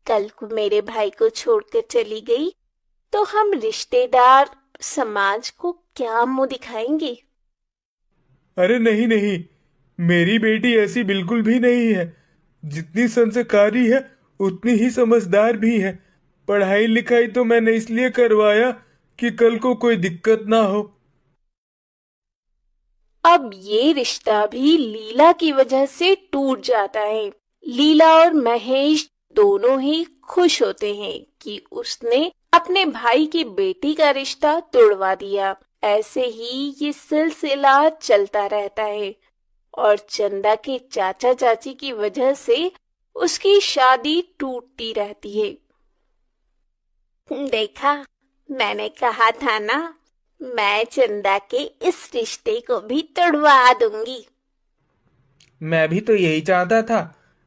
कल को मेरे भाई को छोड़कर चली गई तो हम रिश्तेदार समाज को क्या मुंह दिखाएंगे? अरे नहीं नहीं, मेरी बेटी ऐसी बिल्कुल भी नहीं है। जितनी संस्कारी है उतनी ही समझदार भी है। पढ़ाई लिखाई तो मैंने इसलिए करवाया कि कल को कोई दिक्कत ना हो। अब ये रिश्ता भी लीला की वजह से टूट जाता है। लीला और महेश दोनों ही खुश होते हैं कि उसने अपने भाई की बेटी का रिश्ता तोड़वा दिया। ऐसे ही ये सिलसिला चलता रहता है और चंदा के चाचा चाची की वजह से उसकी शादी टूटती रहती है। देखा, मैंने कहा था ना, मैं चंदा के इस रिश्ते को भी तोड़वा दूंगी। मैं भी तो यही चाहता था,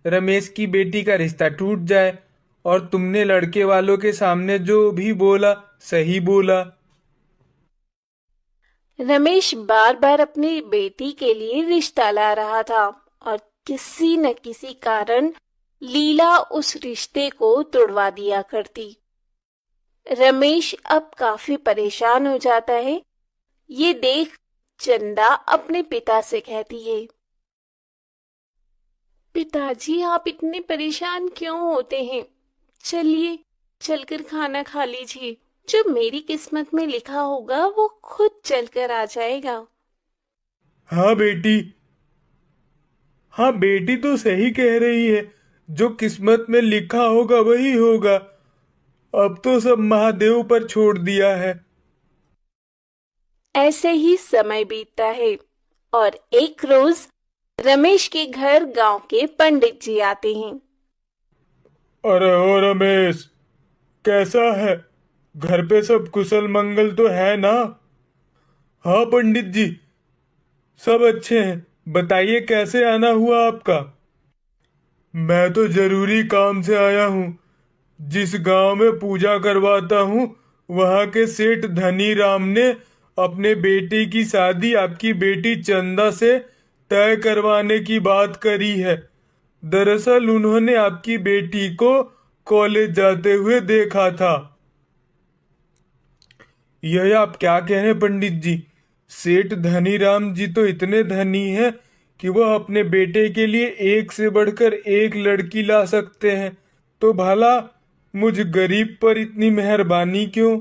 रमेश की बेटी का रिश्ता टूट जाए। और तुमने लड़के वालों के सामने जो भी बोला सही बोला। रमेश बार बार अपनी बेटी के लिए रिश्ता ला रहा था और किसी न किसी कारण लीला उस रिश्ते को तोड़वा दिया करती। रमेश अब काफी परेशान हो जाता है। ये देख चंदा अपने पिता से कहती है, पिताजी, आप इतने परेशान क्यों होते हैं? चलिए, चलकर खाना खा लीजिए। जो मेरी किस्मत में लिखा होगा वो खुद चलकर आ जाएगा। हाँ बेटी, हाँ बेटी तो सही कह रही है। जो किस्मत में लिखा होगा वही होगा। अब तो सब महादेव पर छोड़ दिया है। ऐसे ही समय बीतता है और एक रोज रमेश के घर गांव के पंडित जी आते हैं। अरे ओ रमेश, कैसा है? घर पे सब कुशल मंगल तो है ना? हाँ पंडित जी, सब अच्छे हैं। बताइए कैसे आना हुआ आपका? मैं तो जरूरी काम से आया हूँ। जिस गांव में पूजा करवाता हूँ, वहां के सेठ धनी राम ने अपने बेटे की शादी आपकी बेटी चंदा से तय करवाने की बात करी है। दरअसल उन्होंने आपकी बेटी को कॉलेज जाते हुए देखा था। यह आप क्या कह रहे हैं पंडित जी? सेठ धनीराम जी तो इतने धनी हैं कि वह अपने बेटे के लिए एक से बढ़कर एक लड़की ला सकते हैं। तो भला मुझ गरीब पर इतनी मेहरबानी क्यों?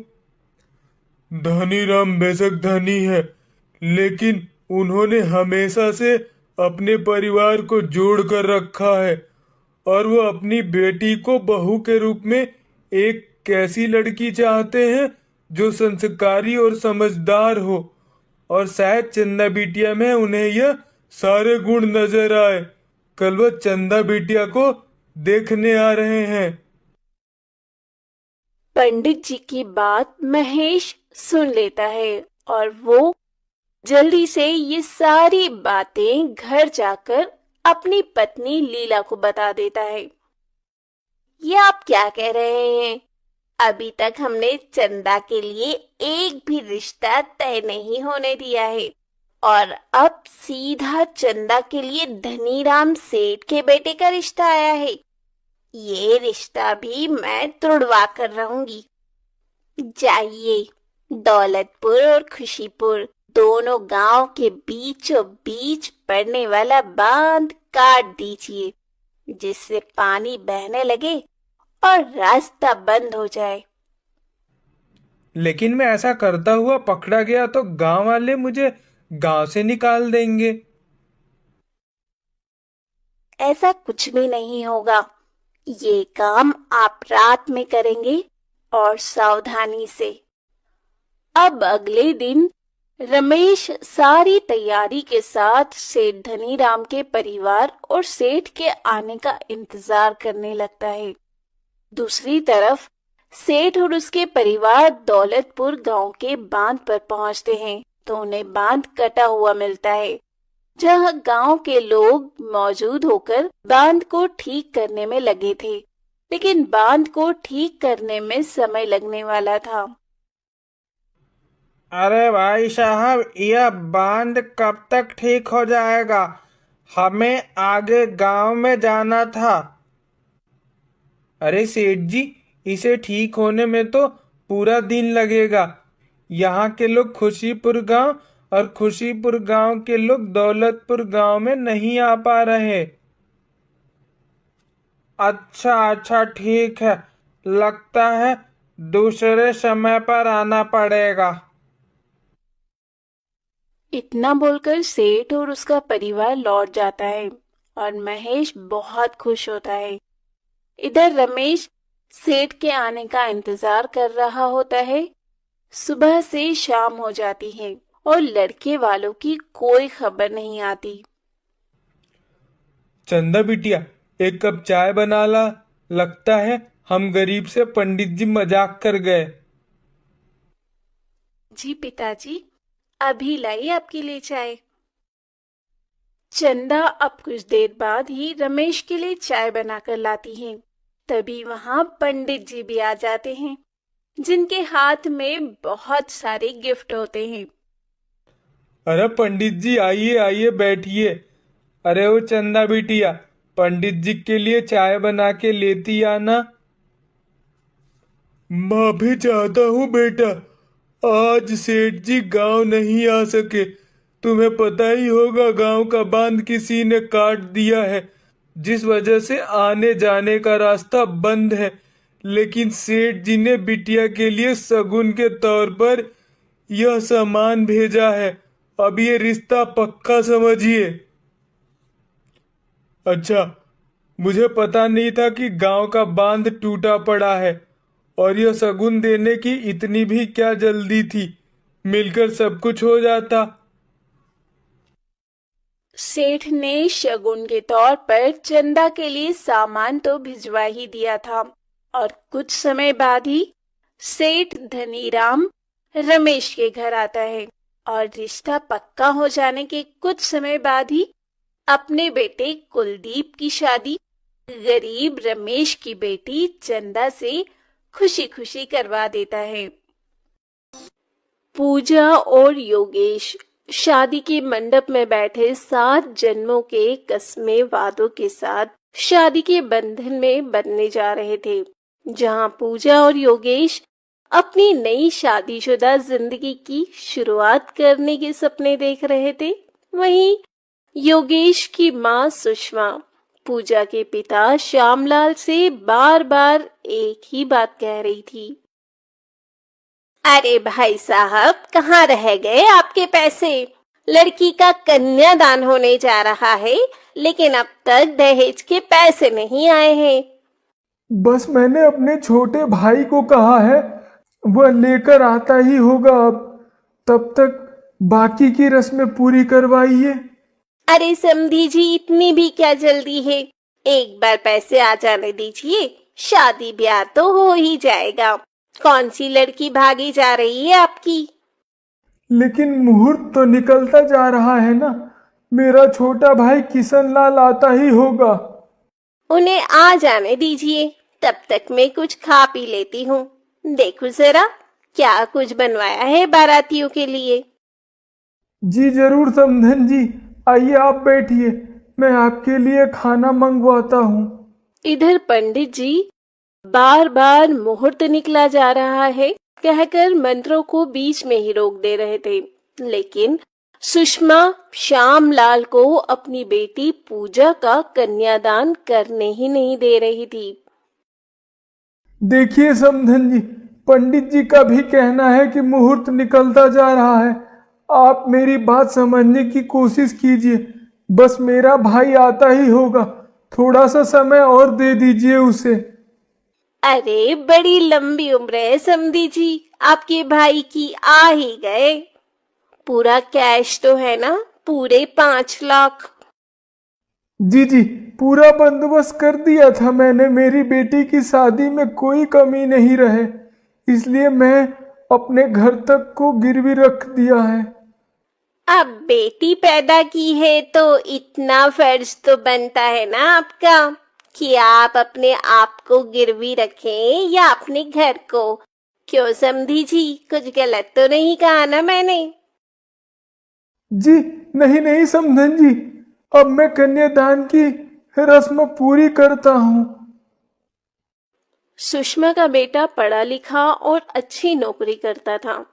धनीराम बेशक धनी है, लेकिन उन्होंने हमेशा से अपने परिवार को जोड़ कर रखा है, और वो अपनी बेटी को बहू के रूप में एक कैसी लड़की चाहते हैं जो संस्कारी और समझदार हो। और शायद चंदा बिटिया में उन्हें यह सारे गुण नजर आए। कल वह चंदा बिटिया को देखने आ रहे हैं। पंडित जी की बात महेश सुन लेता है और वो जल्दी से ये सारी बातें घर जाकर अपनी पत्नी लीला को बता देता है। ये आप क्या कह रहे हैं? अभी तक हमने चंदा के लिए एक भी रिश्ता तय नहीं होने दिया है, और अब सीधा चंदा के लिए धनीराम सेठ के बेटे का रिश्ता आया है। ये रिश्ता भी मैं तुड़वा कर रहूंगी। जाइए, दौलतपुर और खुशीपुर दोनों गांव के बीचों बीच पड़ने वाला बांध काट दीजिए, जिससे पानी बहने लगे और रास्ता बंद हो जाए। लेकिन मैं ऐसा करता हुआ पकड़ा गया तो गांव वाले मुझे गांव से निकाल देंगे। ऐसा कुछ भी नहीं होगा। ये काम आप रात में करेंगे और सावधानी से। अब अगले दिन रमेश सारी तैयारी के साथ सेठ धनीराम के परिवार और सेठ के आने का इंतजार करने लगता है। दूसरी तरफ सेठ और उसके परिवार दौलतपुर गांव के बांध पर पहुंचते हैं तो उन्हें बांध कटा हुआ मिलता है, जहां गांव के लोग मौजूद होकर बांध को ठीक करने में लगे थे, लेकिन बांध को ठीक करने में समय लगने वाला था। अरे भाई साहब, यह बांध कब तक ठीक हो जाएगा? हमें आगे गांव में जाना था। अरे सेठ जी, इसे ठीक होने में तो पूरा दिन लगेगा। यहाँ के लोग खुशीपुर गांव और खुशीपुर गांव के लोग दौलतपुर गांव में नहीं आ पा रहे। अच्छा अच्छा, ठीक है, लगता है दूसरे समय पर आना पड़ेगा। इतना बोलकर सेठ और उसका परिवार लौट जाता है और महेश बहुत खुश होता है। इधर रमेश सेठ के आने का इंतजार कर रहा होता है। सुबह से शाम हो जाती है और लड़के वालों की कोई खबर नहीं आती। चंदा बिटिया, एक कप चाय बना ला। लगता है हम गरीब से पंडित जी मजाक कर गए। जी पिताजी, अभी लाइए आपके लिए चाय। चंदा अब कुछ देर बाद ही रमेश के लिए चाय बनाकर लाती है। तभी वहां पंडित जी भी आ जाते हैं, जिनके हाथ में बहुत सारे गिफ्ट होते हैं। अरे पंडित जी, आइए आइए, बैठिए। अरे वो चंदा बिटिया, पंडित जी के लिए चाय बना के लेती आना। माफी चाहता हूँ बेटा, आज सेठ जी गांव नहीं आ सके। तुम्हें पता ही होगा, गांव का बांध किसी ने काट दिया है, जिस वजह से आने जाने का रास्ता बंद है। लेकिन सेठ जी ने बिटिया के लिए शगुन के तौर पर यह सामान भेजा है। अब ये रिश्ता पक्का समझिए। अच्छा, मुझे पता नहीं था कि गांव का बांध टूटा पड़ा है, और यह शगुन देने की इतनी भी क्या जल्दी थी। मिलकर सब कुछ हो जाता। सेठ ने शगुन के तौर पर चंदा के लिए सामान तो भिजवा ही दिया था, और कुछ समय बाद ही सेठ धनीराम रमेश के घर आता है और रिश्ता पक्का हो जाने के कुछ समय बाद ही अपने बेटे कुलदीप की शादी गरीब रमेश की बेटी चंदा से खुशी खुशी करवा देता है। पूजा और योगेश शादी के मंडप में बैठे 7 जन्मों के कस्मे वादों के साथ शादी के बंधन में बंधने जा रहे थे। जहां पूजा और योगेश अपनी नई शादीशुदा जिंदगी की शुरुआत करने के सपने देख रहे थे, वहीं योगेश की मां सुषमा पूजा के पिता श्यामलाल से बार बार एक ही बात कह रही थी। अरे भाई साहब, कहाँ रह गए आपके पैसे? लड़की का कन्यादान होने जा रहा है, लेकिन अब तक दहेज के पैसे नहीं आए हैं। बस मैंने अपने छोटे भाई को कहा है, वह लेकर आता ही होगा। अब तब तक बाकी की रस्में पूरी करवाइए। अरे समधी जी, इतनी भी क्या जल्दी है? एक बार पैसे आ जाने दीजिए, शादी ब्याह तो हो ही जाएगा। कौन सी लड़की भागी जा रही है आपकी? लेकिन मुहूर्त तो निकलता जा रहा है ना। मेरा छोटा भाई किशन लाल आता ही होगा। उन्हें आ जाने दीजिए, तब तक मैं कुछ खा पी लेती हूँ। देखो जरा क्या कुछ बनवाया है बारातियों के लिए। जी जरूर समधन जी, आइए आप बैठिए, मैं आपके लिए खाना मंगवाता हूँ। इधर पंडित जी बार बार मुहूर्त निकला जा रहा है कहकर मंत्रों को बीच में ही रोक दे रहे थे, लेकिन सुषमा श्यामलाल को अपनी बेटी पूजा का कन्यादान करने ही नहीं दे रही थी। देखिए समधन जी, पंडित जी का भी कहना है कि मुहूर्त निकलता जा रहा है। आप मेरी बात समझने की कोशिश कीजिए। बस मेरा भाई आता ही होगा, थोड़ा सा समय और दे दीजिए उसे। अरे बड़ी लंबी उम्र है समधी जी, आपके भाई की आ ही गए। पूरा कैश तो है ना? पूरे 5 लाख। जी जी, पूरा बंदोबस्त कर दिया था मैंने। मेरी बेटी की शादी में कोई कमी नहीं रहे, इसलिए मैं अपने घर तक को गिरवी रख दिया है। अब बेटी पैदा की है तो इतना फर्ज तो बनता है ना आपका कि आप अपने आप को गिरवी रखें या अपने घर को। क्यों समधी जी, कुछ गलत तो नहीं कहा ना मैंने? जी नहीं नहीं समधन जी, अब मैं कन्यादान की रस्म पूरी करता हूँ। सुषमा का बेटा पढ़ा लिखा और अच्छी नौकरी करता था।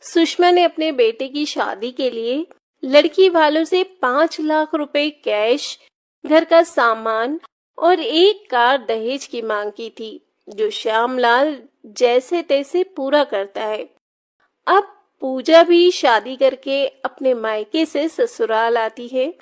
सुषमा ने अपने बेटे की शादी के लिए लड़की वालों से 5 लाख रुपए कैश, घर का सामान और एक कार दहेज की मांग की थी, जो श्यामलाल जैसे तैसे पूरा करता है। अब पूजा भी शादी करके अपने मायके से ससुराल आती है।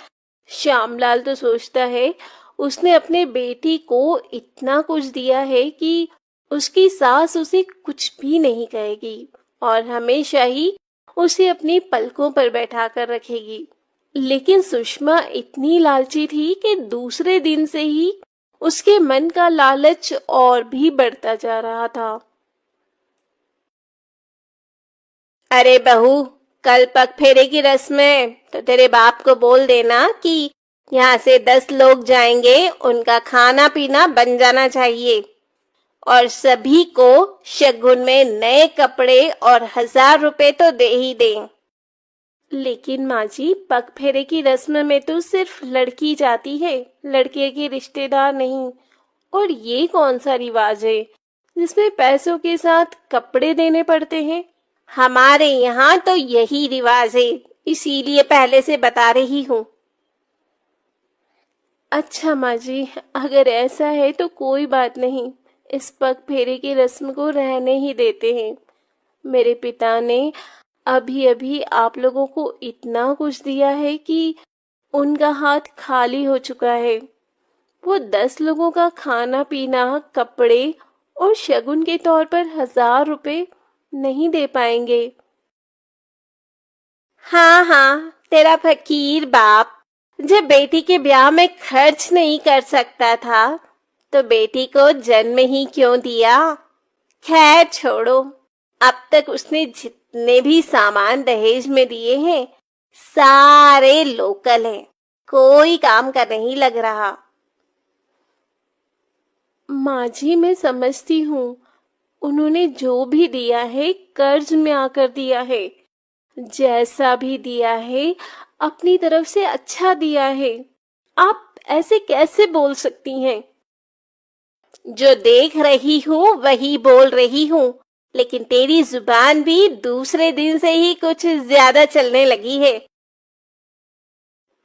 श्यामलाल तो सोचता है उसने अपने बेटी को इतना कुछ दिया है कि उसकी सास उसे कुछ भी नहीं कहेगी और हमेशा ही उसे अपनी पलकों पर बैठा कर रखेगी। लेकिन सुषमा इतनी लालची थी कि दूसरे दिन से ही उसके मन का लालच और भी बढ़ता जा रहा था। अरे बहू, कल पग फेरे की रस्म है तो तेरे बाप को बोल देना कि यहाँ से 10 लोग जाएंगे, उनका खाना पीना बन जाना चाहिए और सभी को शगुन में नए कपड़े और 1000 रुपए तो दे ही दें। लेकिन माँ जी, पग फेरे की रस्म में तो सिर्फ लड़की जाती है, लड़के के रिश्तेदार नहीं। और ये कौन सा रिवाज है जिसमें पैसों के साथ कपड़े देने पड़ते हैं? हमारे यहाँ तो यही रिवाज है, इसीलिए पहले से बता रही हूँ। अच्छा माँ जी, अगर ऐसा है तो कोई बात नहीं, इस पग फेरे की रस्म को रहने ही देते हैं। मेरे पिता ने अभी अभी आप लोगों को इतना कुछ दिया है कि उनका हाथ खाली हो चुका है। वो 10 लोगों का खाना पीना, कपड़े और शगुन के तौर पर 1000 रुपए नहीं दे पाएंगे। हाँ हाँ, तेरा फकीर बाप जब बेटी के ब्याह में खर्च नहीं कर सकता था तो बेटी को जन्म ही क्यों दिया। खैर छोड़ो, अब तक उसने जितने भी सामान दहेज में दिए हैं सारे लोकल हैं, कोई काम का नहीं लग रहा। माँ जी, मैं समझती हूँ, उन्होंने जो भी दिया है कर्ज में आकर दिया है। जैसा भी दिया है अपनी तरफ से अच्छा दिया है। आप ऐसे कैसे बोल सकती हैं। जो देख रही हूँ वही बोल रही हूँ, लेकिन तेरी जुबान भी दूसरे दिन से ही कुछ ज्यादा चलने लगी है।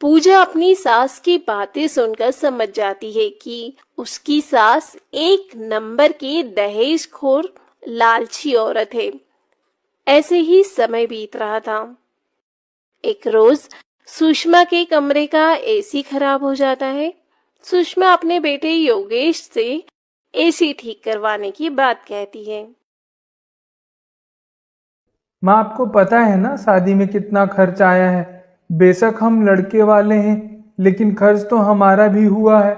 पूजा अपनी सास की बातें सुनकर समझ जाती है कि उसकी सास एक नंबर की दहेजखोर लालची औरत है। ऐसे ही समय बीत रहा था। एक रोज सुषमा के कमरे का एसी खराब हो जाता है। सुषमा अपने बेटे योगेश से एसी ठीक करवाने की बात कहती है। माँ, आपको पता है ना शादी में कितना खर्च आया है। बेशक हम लड़के वाले हैं, लेकिन खर्च तो हमारा भी हुआ है,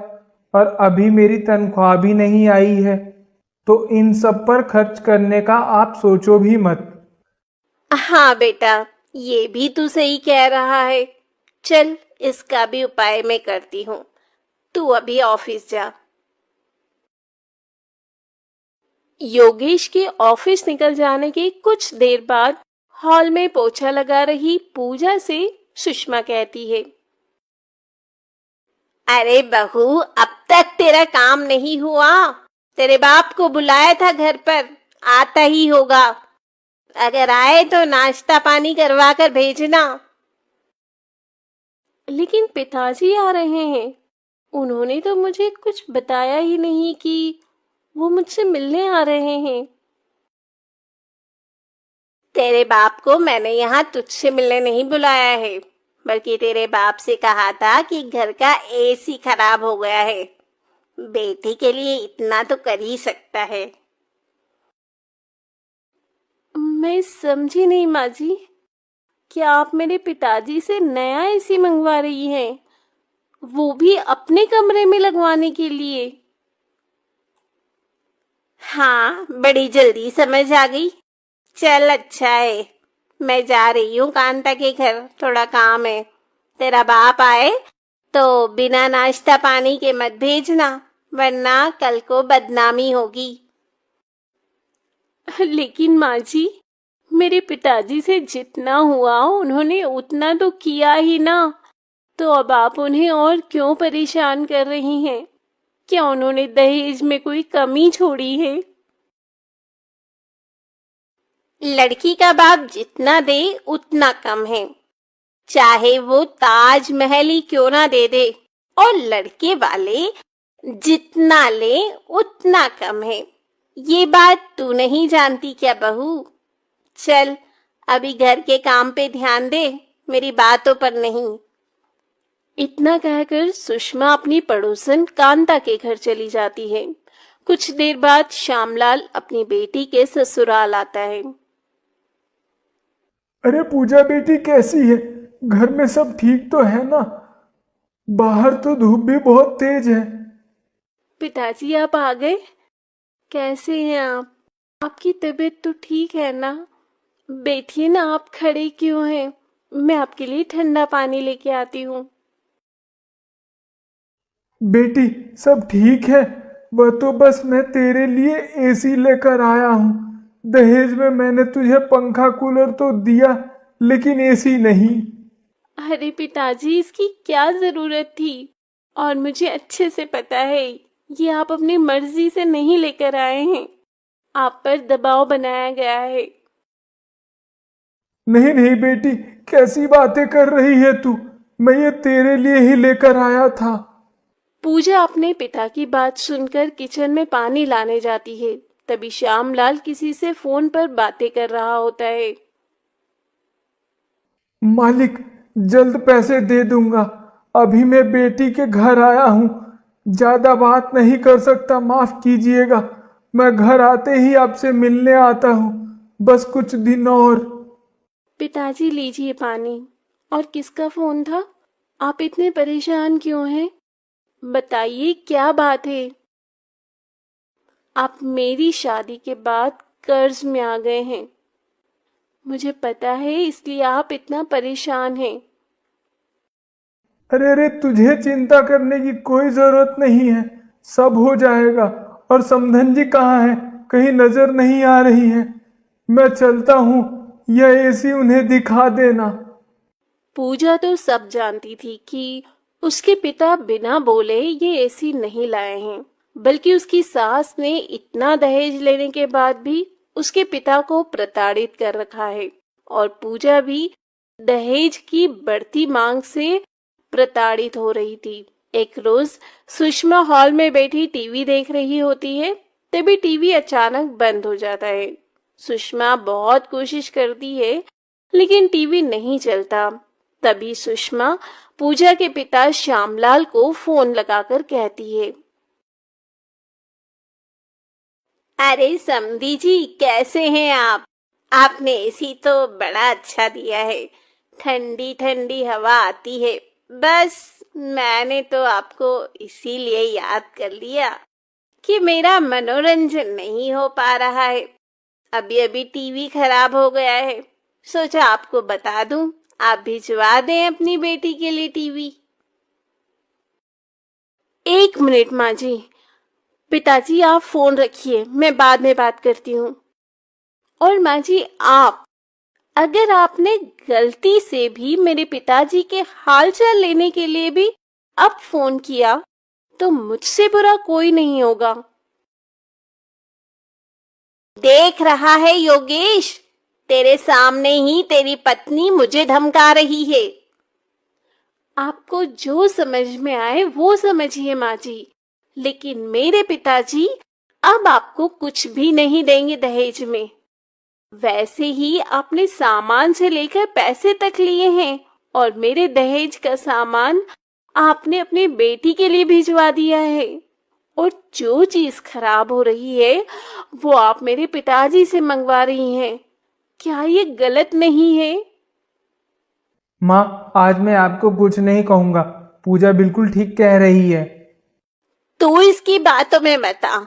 और अभी मेरी तनख्वाह भी नहीं आई है। तो इन सब पर खर्च करने का आप सोचो भी मत। हाँ बेटा, ये भी तू सही कह रहा है। चल, इसका भी उपाय मैं करती हूँ। तू अभी ऑफिस जा। योगेश के ऑफिस निकल जाने के कुछ देर बाद हॉल में पोछा लगा रही पूजा से सुषमा कहती है, अरे बहू, अब तक तेरा काम नहीं हुआ। तेरे बाप को बुलाया था घर पर, आता ही होगा। अगर आए तो नाश्ता पानी करवा कर भेजना। लेकिन पिताजी आ रहे हैं, उन्होंने तो मुझे कुछ बताया ही नहीं कि वो मुझसे मिलने आ रहे हैं। तेरे बाप को मैंने यहाँ तुझसे मिलने नहीं बुलाया है, बल्कि तेरे बाप से कहा था कि घर का एसी खराब हो गया है। बेटी के लिए इतना तो कर ही सकता है। मैं समझी नहीं माँ जी, क्या आप मेरे पिताजी से नया एसी मंगवा रही हैं, वो भी अपने कमरे में लगवाने के लिए। हाँ, बड़ी जल्दी समझ आ गई। चल अच्छा है, मैं जा रही हूँ कांता के घर, थोड़ा काम है। तेरा बाप आए तो बिना नाश्ता पानी के मत भेजना, वरना कल को बदनामी होगी। लेकिन माँ जी, मेरे पिताजी से जितना हुआ उन्होंने उतना तो किया ही ना, तो अब आप उन्हें और क्यों परेशान कर रही हैं। क्या उन्होंने दहेज में कोई कमी छोड़ी है। लड़की का बाप जितना दे उतना कम है, चाहे वो ताजमहल ही क्यों ना दे दे। और लड़के वाले जितना ले उतना कम है, ये बात तू नहीं जानती क्या बहू। चल, अभी घर के काम पे ध्यान दे, मेरी बातों पर नहीं। इतना कहकर सुषमा अपनी पड़ोसन कांता के घर चली जाती है। कुछ देर बाद श्यामलाल अपनी बेटी के ससुराल आता है। अरे पूजा बेटी, कैसी है? घर में सब ठीक तो है ना? बाहर तो धूप भी बहुत तेज है। पिताजी, आप आ गए। कैसे हैं आप? आपकी तबीयत तो ठीक है ना? बैठिए ना, आप खड़े क्यों हैं? मैं आपके लिए ठंडा पानी लेके आती हूँ। बेटी, सब ठीक है। वह तो बस मैं तेरे लिए एसी लेकर आया हूँ। दहेज में मैंने तुझे पंखा कूलर तो दिया, लेकिन एसी नहीं। अरे पिताजी, इसकी क्या जरूरत थी? और मुझे अच्छे से पता है ये आप अपनी मर्जी से नहीं लेकर आए हैं, आप पर दबाव बनाया गया है। नहीं नहीं बेटी, कैसी बातें कर रही है तू? मैं ये तेरे लिए ही लेकर आया था। पूजा अपने पिता की बात सुनकर किचन में पानी लाने जाती है। तभी श्यामलाल किसी से फोन पर बातें कर रहा होता है। मालिक, जल्द पैसे दे दूंगा। अभी मैं बेटी के घर आया हूँ, ज्यादा बात नहीं कर सकता, माफ कीजिएगा। मैं घर आते ही आपसे मिलने आता हूँ, बस कुछ दिन और। पिताजी, लीजिए पानी। और किसका फोन था? आप इतने परेशान क्यों हैं? बताइए, क्या बात है? आप मेरी शादी के बाद कर्ज में आ गए हैं। मुझे पता है, इसलिए आप इतना परेशान हैं। अरे अरे, तुझे चिंता करने की कोई जरूरत नहीं है, सब हो जाएगा। और समधन जी कहाँ है? कहीं नजर नहीं आ रही है। मैं चलता हूँ, यह एसी उन्हें दिखा देना। पूजा तो सब जानती थी कि उसके पिता बिना बोले ये एसी नहीं लाए हैं, बल्कि उसकी सास ने इतना दहेज लेने के बाद भी उसके पिता को प्रताड़ित कर रखा है। और पूजा भी दहेज की बढ़ती मांग से प्रताड़ित हो रही थी। एक रोज सुषमा हॉल में बैठी टीवी देख रही होती है, तभी टीवी अचानक बंद हो जाता है। सुषमा बहुत कोशिश करती है, लेकिन टीवी नहीं चलता। तभी सुषमा पूजा के पिता श्यामलाल को फोन लगाकर कहती है, अरे समधी जी, कैसे हैं आप? आपने एसी तो बड़ा अच्छा दिया है, ठंडी ठंडी हवा आती है। बस मैंने तो आपको इसीलिए याद कर लिया कि मेरा मनोरंजन नहीं हो पा रहा है। अभी अभी टीवी खराब हो गया है, सोचा आपको बता दूं, आप भिजवा दें अपनी बेटी के लिए टीवी। 1 मिनट माँ जी। पिताजी आप फोन रखिए, मैं बाद में बात करती हूँ। और माँ जी, आप अगर आपने गलती से भी मेरे पिताजी के हालचाल लेने के लिए भी अब फोन किया, तो मुझसे बुरा कोई नहीं होगा। देख रहा है योगेश, तेरे सामने ही तेरी पत्नी मुझे धमका रही है। आपको जो समझ में आए वो समझिए माँ जी, लेकिन मेरे पिताजी अब आपको कुछ भी नहीं देंगे दहेज में। वैसे ही आपने सामान से लेकर पैसे तक लिए हैं, और मेरे दहेज का सामान आपने अपनी बेटी के लिए भिजवा दिया है। और जो चीज खराब हो रही है वो आप मेरे पिताजी से मंगवा रही हैं। क्या ये गलत नहीं है? माँ, आज मैं आपको कुछ नहीं कहूंगा। पूजा बिल्कुल ठीक कह रही है। तू इसकी बातों में मत आ।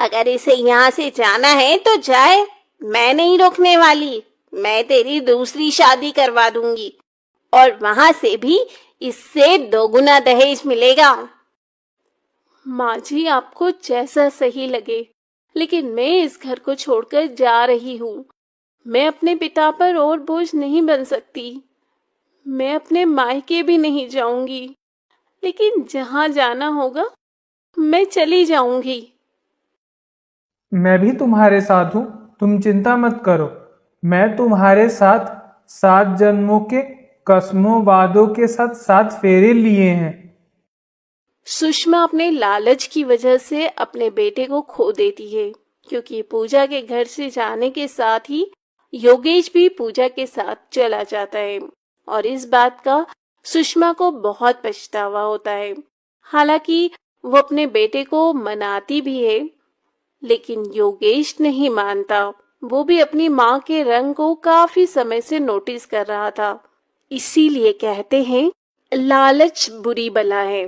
अगर इसे यहाँ से जाना है तो जाए, मैं नहीं रोकने वाली। मैं तेरी दूसरी शादी करवा दूंगी, और वहां से भी इससे दोगुना दहेज मिलेगा। माँ जी, आपको जैसा सही लगे, लेकिन मैं इस घर को छोड़कर जा रही हूँ। मैं अपने पिता पर और बोझ नहीं बन सकती। मैं अपने मायके भी नहीं जाऊंगी, लेकिन जहाँ जाना होगा मैं चली जाऊंगी। मैं भी तुम्हारे साथ हूँ, तुम चिंता मत करो। मैं तुम्हारे साथ 7 जन्मों के कस्मों वादों के साथ 7 फेरे लिए हैं। सुषमा अपने लालच की वजह से अपने बेटे को खो देती है, क्योंकि पूजा के घर से जाने के साथ ही योगेश भी पूजा के साथ चला जाता है। और इस बात का सुषमा को बहुत पछतावा होता है। हालांकि वो अपने बेटे को मनाती भी है, लेकिन योगेश नहीं मानता। वो भी अपनी माँ के रंग को काफी समय से नोटिस कर रहा था। इसीलिए कहते हैं, लालच बुरी बला है।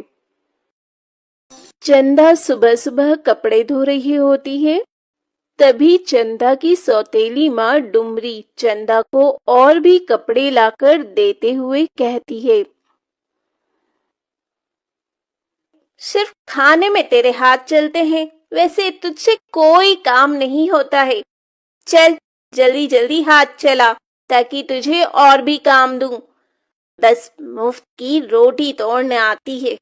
चंदा सुबह सुबह कपड़े धो रही होती है। तभी चंदा की सौतेली माँ डुमरी चंदा को और भी कपड़े लाकर देते हुए कहती है, सिर्फ खाने में तेरे हाथ चलते हैं, वैसे तुझसे कोई काम नहीं होता है। चल जल्दी जल्दी हाथ चला, ताकि तुझे और भी काम दूं। बस मुफ्त की रोटी तोड़ने आती है।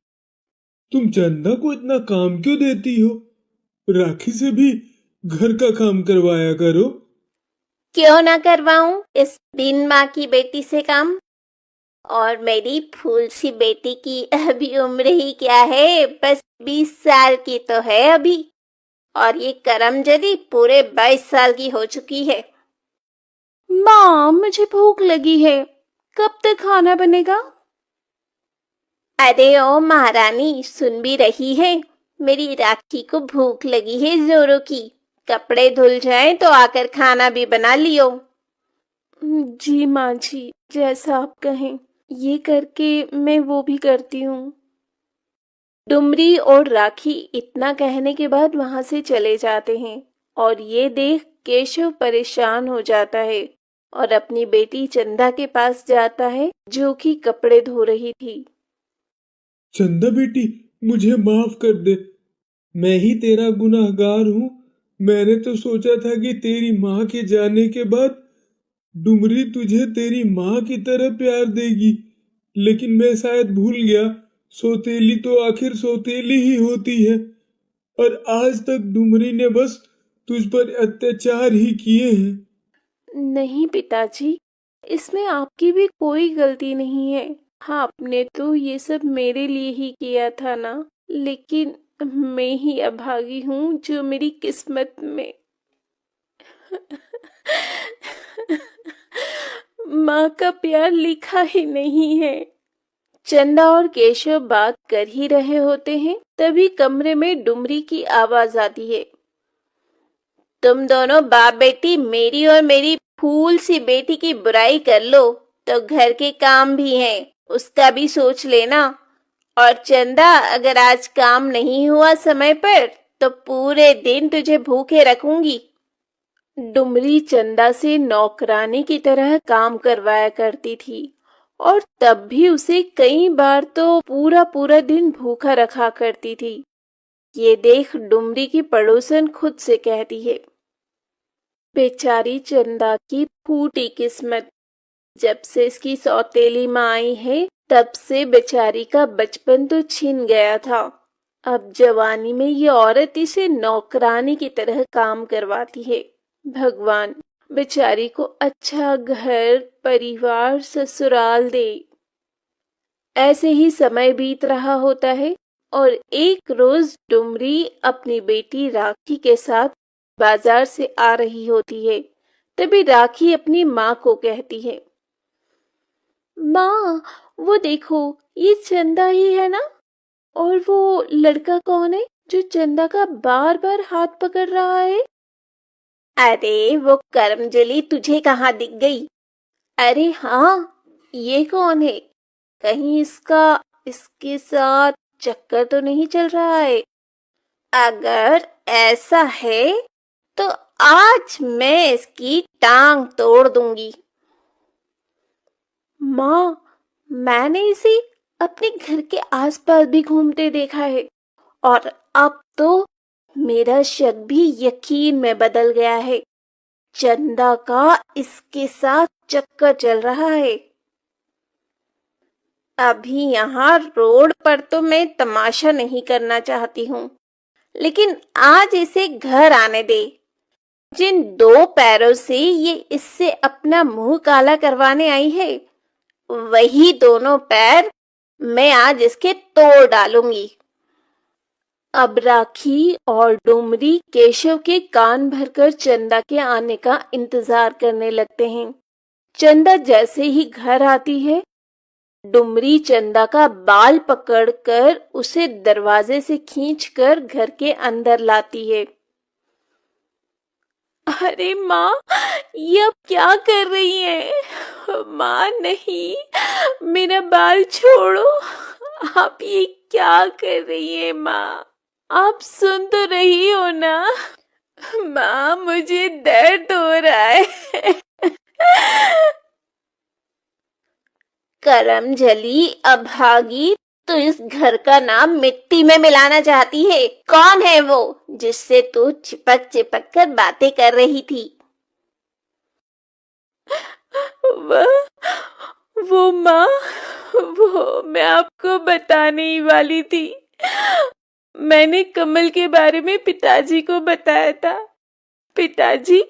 तुम चंदा को इतना काम क्यों देती हो? राखी से भी घर का काम करवाया करो। क्यों ना करवाऊं इस बिन माँ की बेटी से काम? और मेरी फूल सी बेटी की अभी उम्र ही क्या है, बस 20 साल की तो है अभी। और ये करमजदी पूरे 22 साल की हो चुकी है। माँ, मुझे भूख लगी है, कब तक खाना बनेगा? अरे ओ महारानी, सुन भी रही है? मेरी राखी को भूख लगी है जोरों की। कपड़े धुल जाएं तो आकर खाना भी बना लियो। जी माँ जी, जैसा आप कहें। ये करके मैं वो भी करती हूँ। डुमरी और राखी इतना कहने के बाद वहां से चले जाते हैं और ये देख केशव परेशान हो जाता है और अपनी बेटी चंदा के पास जाता है जो कि कपड़े धो रही थी। चंदा बेटी, मुझे माफ कर दे। मैं ही तेरा गुनहगार हूँ। मैंने तो सोचा था कि तेरी माँ के जाने के बाद डुमरी तुझे तेरी माँ की तरह प्यार देगी, लेकिन मैं शायद भूल गया, सौतेली तो आखिर सौतेली ही होती है। और आज तक डुमरी ने बस तुझ पर अत्याचार ही किए हैं। नहीं पिताजी, इसमें आपकी भी कोई गलती नहीं है। हाँ, आपने तो ये सब मेरे लिए ही किया था ना, लेकिन मैं ही अभागी हूँ जो मेरी किस्मत में माँ का प्यार लिखा ही नहीं है। चंदा और केशव बात कर ही रहे होते हैं, तभी कमरे में डुमरी की आवाज आती है। तुम दोनों बाप बेटी मेरी और मेरी फूल सी बेटी की बुराई कर लो तो घर के काम भी हैं, उसका भी सोच लेना। और चंदा, अगर आज काम नहीं हुआ समय पर तो पूरे दिन तुझे भूखे रखूंगी। डुमरी चंदा से नौकरानी की तरह काम करवाया करती थी और तब भी उसे कई बार तो पूरा पूरा दिन भूखा रखा करती थी। ये देख डुमरी की पड़ोसन खुद से कहती है, बेचारी चंदा की फूटी किस्मत। जब से इसकी सौतेली माँ आई है तब से बेचारी का बचपन तो छिन गया था। अब जवानी में ये औरत इसे नौकरानी की तरह काम करवाती है। भगवान, बेचारी को अच्छा घर परिवार ससुराल दे। ऐसे ही समय बीत रहा होता है और एक रोज डुमरी अपनी बेटी राखी के साथ बाजार से आ रही होती है। तभी राखी अपनी माँ को कहती है, माँ, वो देखो, ये चंदा ही है ना? और वो लड़का कौन है जो चंदा का बार बार हाथ पकड़ रहा है? अरे वो करमजली तुझे कहाँ दिख गई? अरे हाँ, ये कौन है? कहीं इसका इसके साथ चक्कर तो नहीं चल रहा है? अगर ऐसा है तो आज मैं इसकी टांग तोड़ दूंगी। माँ, मैंने इसे अपने घर के आसपास भी घूमते देखा है और अब तो मेरा शक भी यकीन में बदल गया है। चंदा का इसके साथ चक्कर चल रहा है। अभी यहाँ रोड पर तो मैं तमाशा नहीं करना चाहती हूँ, लेकिन आज इसे घर आने दे। जिन दो पैरों से ये इससे अपना मुंह काला करवाने आई है, वही दोनों पैर मैं आज इसके तोड़ डालूंगी। अब राखी और डुमरी केशव के कान भरकर चंदा के आने का इंतजार करने लगते हैं। चंदा जैसे ही घर आती है, डुमरी चंदा का बाल पकड़कर उसे दरवाजे से खींचकर घर के अंदर लाती है। अरे माँ, ये अब क्या कर रही है? माँ नहीं, मेरा बाल छोड़ो। आप ये क्या कर रही है माँ? आप सुन तो रही हो ना? माँ, मुझे दर्द हो रहा है। करमजली अभागी, तो इस घर का नाम मिट्टी में मिलाना चाहती है। कौन है वो जिससे तू चिपक चिपक कर बातें कर रही थी? वो माँ, वो मैं आपको बताने ही वाली थी। मैंने कमल के बारे में पिताजी को बताया था। पिताजी,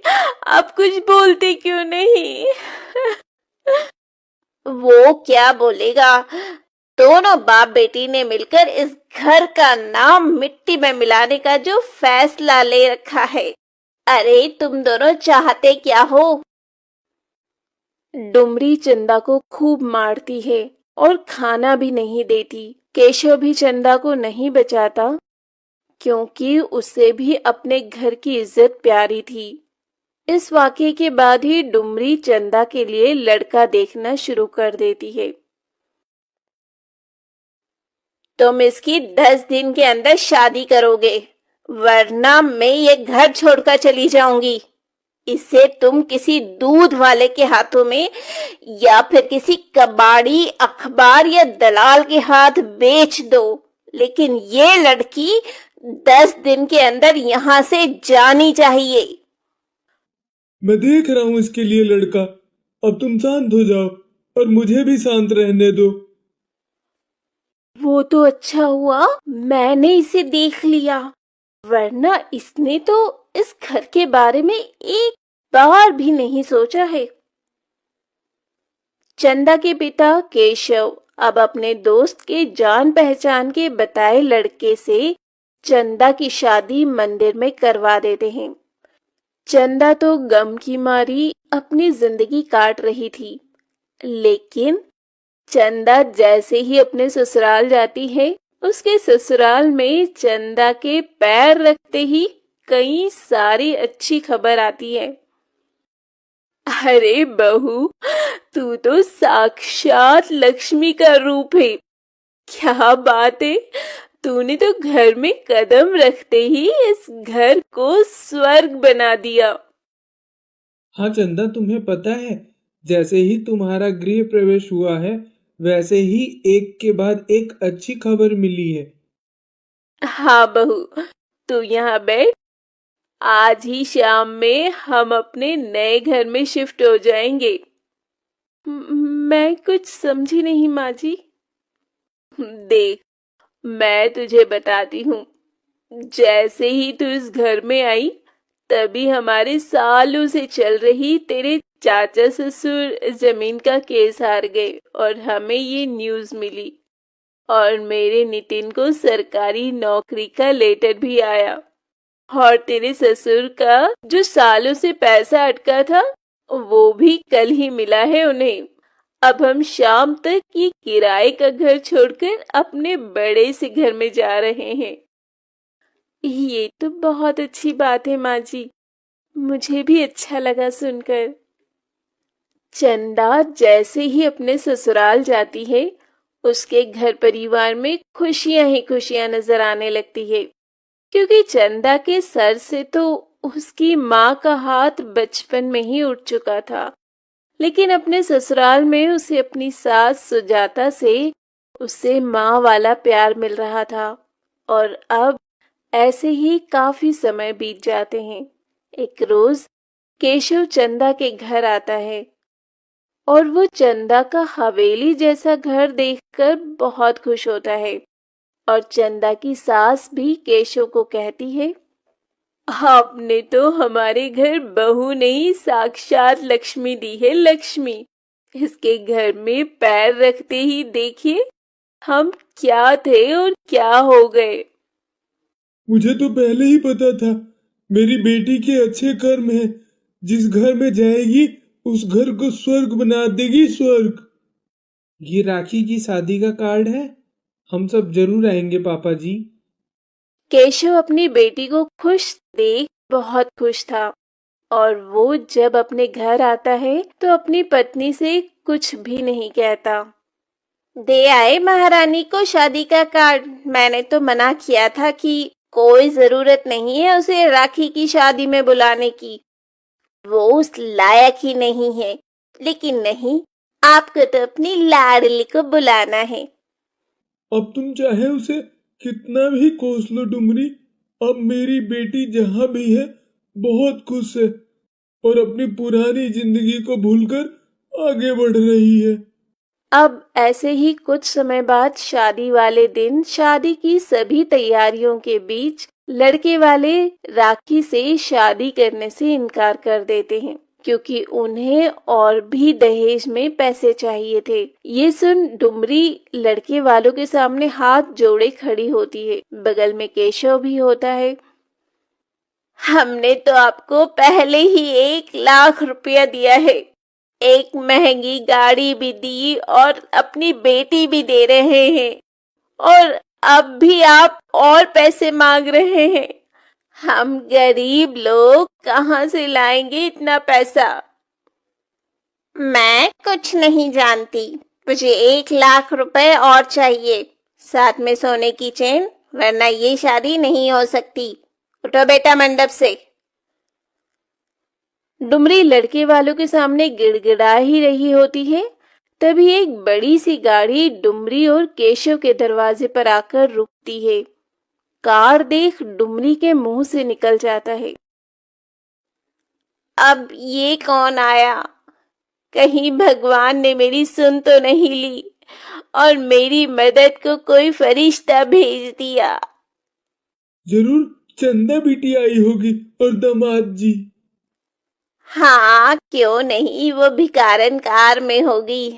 आप कुछ बोलते क्यों नहीं? वो क्या बोलेगा? दोनों बाप बेटी ने मिलकर इस घर का नाम मिट्टी में मिलाने का जो फैसला ले रखा है। अरे तुम दोनों चाहते क्या हो? डुमरी चंदा को खूब मारती है और खाना भी नहीं देती। केशव भी चंदा को नहीं बचाता क्योंकि उसे भी अपने घर की इज्जत प्यारी थी। इस वाकये के बाद ही डुमरी चंदा के लिए लड़का देखना शुरू कर देती है। तुम इसकी 10 दिन के अंदर शादी करोगे, वरना मैं ये घर छोड़कर चली जाऊंगी। इसे तुम किसी दूध वाले के हाथों में या फिर किसी कबाड़ी, अखबार या दलाल के हाथ बेच दो, लेकिन ये लड़की 10 दिन के अंदर यहाँ से जानी चाहिए। मैं देख रहा हूँ इसके लिए लड़का। अब तुम शांत हो जाओ और मुझे भी शांत रहने दो। वो तो अच्छा हुआ मैंने इसे देख लिया, वरना इसने तो इस घर के बारे में एक बार भी नहीं सोचा है। चंदा के पिता केशव अब अपने दोस्त के जान पहचान के बताए लड़के से चंदा की शादी मंदिर में करवा देते हैं। चंदा तो गम की मारी अपनी जिंदगी काट रही थी, लेकिन चंदा जैसे ही अपने ससुराल जाती है, उसके ससुराल में चंदा के पैर रखते ही कई सारी अच्छी खबर आती है। अरे बहू, तू तो साक्षात लक्ष्मी का रूप है। क्या बात है, तूने तो घर में कदम रखते ही इस घर को स्वर्ग बना दिया। हाँ चंदा, तुम्हें पता है, जैसे ही तुम्हारा गृह प्रवेश हुआ है, वैसे ही एक के बाद एक अच्छी खबर मिली है। हाँ बहू, तू यहाँ बैठ। आज ही शाम में हम अपने नए घर में शिफ्ट हो जाएंगे। मैं कुछ समझी नहीं माँ जी। देख, मैं तुझे बताती हूँ। जैसे ही तू इस घर में आई, तभी हमारे सालों से चल रही तेरे चाचा ससुर जमीन का केस हार गए और हमें ये न्यूज़ मिली, और मेरे नितिन को सरकारी नौकरी का लेटर भी आया, और तेरे ससुर का जो सालों से पैसा अटका था वो भी कल ही मिला है उन्हें। अब हम शाम तक ये किराए का घर छोड़कर अपने बड़े से घर में जा रहे हैं। ये तो बहुत अच्छी बात है माँ जी, मुझे भी अच्छा लगा सुनकर। चंदा जैसे ही अपने ससुराल जाती है, उसके घर परिवार में खुशियां ही खुशियां नजर आने लगती है, क्योंकि चंदा के सर से तो उसकी माँ का हाथ बचपन में ही उठ चुका था, लेकिन अपने ससुराल में उसे अपनी सास सुजाता से उसे माँ वाला प्यार मिल रहा था। और अब ऐसे ही काफी समय बीत जाते हैं। एक रोज केशव चंदा के घर आता है और वो चंदा का हवेली जैसा घर देखकर बहुत खुश होता है, और चंदा की सास भी केशव को कहती है, आपने तो हमारे घर बहू नहीं साक्षात लक्ष्मी दी है, लक्ष्मी। इसके घर में पैर रखते ही देखिए हम क्या थे और क्या हो गए। मुझे तो पहले ही पता था, मेरी बेटी के अच्छे कर्म हैं। जिस घर में जाएगी उस घर को स्वर्ग बना देगी, स्वर्ग। ये राखी की शादी का कार्ड है, हम सब जरूर आएंगे पापा जी। केशव अपनी बेटी को खुश देख बहुत खुश था, और वो जब अपने घर आता है तो अपनी पत्नी से कुछ भी नहीं कहता। दे आए महारानी को शादी का कार्ड। मैंने तो मना किया था कि कोई जरूरत नहीं है उसे राखी की शादी में बुलाने की, वो उस लायक ही नहीं है। लेकिन नहीं, आपको तो अपनी लाडली को बुलाना है। अब तुम चाहे उसे कितना भी कोस लो डुमरी, अब मेरी बेटी जहाँ भी है बहुत खुश है और अपनी पुरानी जिंदगी को भूलकर आगे बढ़ रही है। अब ऐसे ही कुछ समय बाद शादी वाले दिन शादी की सभी तैयारियों के बीच लड़के वाले राखी से शादी करने से इनकार कर देते हैं, क्योंकि उन्हें और भी दहेज में पैसे चाहिए थे। ये सुन डुमरी लड़के वालों के सामने हाथ जोड़े खड़ी होती है। बगल में केशव भी होता है। हमने तो आपको पहले ही 1 लाख रुपया दिया है, एक महंगी गाड़ी भी दी और अपनी बेटी भी दे रहे हैं, और अब भी आप और पैसे मांग रहे हैं। हम गरीब लोग कहाँ से लाएंगे इतना पैसा? मैं कुछ नहीं जानती, मुझे 1 लाख रुपए और चाहिए। साथ में सोने की चेन, वरना ये शादी नहीं हो सकती। उठो बेटा मंडप से। डुमरी लड़के वालों के सामने गिड़गिड़ा ही रही होती है, तभी एक बड़ी सी गाड़ी डुमरी और केशव के दरवाजे पर आकर रुकती है। कार देख डुमरी के मुंह से निकल जाता है, अब ये कौन आया? कहीं भगवान ने मेरी सुन तो नहीं ली और मेरी मदद को कोई फरिश्ता भेज दिया। जरूर चंदा बेटी आई होगी और दामाद जी। हाँ, क्यों नहीं, वो भिखारन कार में होगी।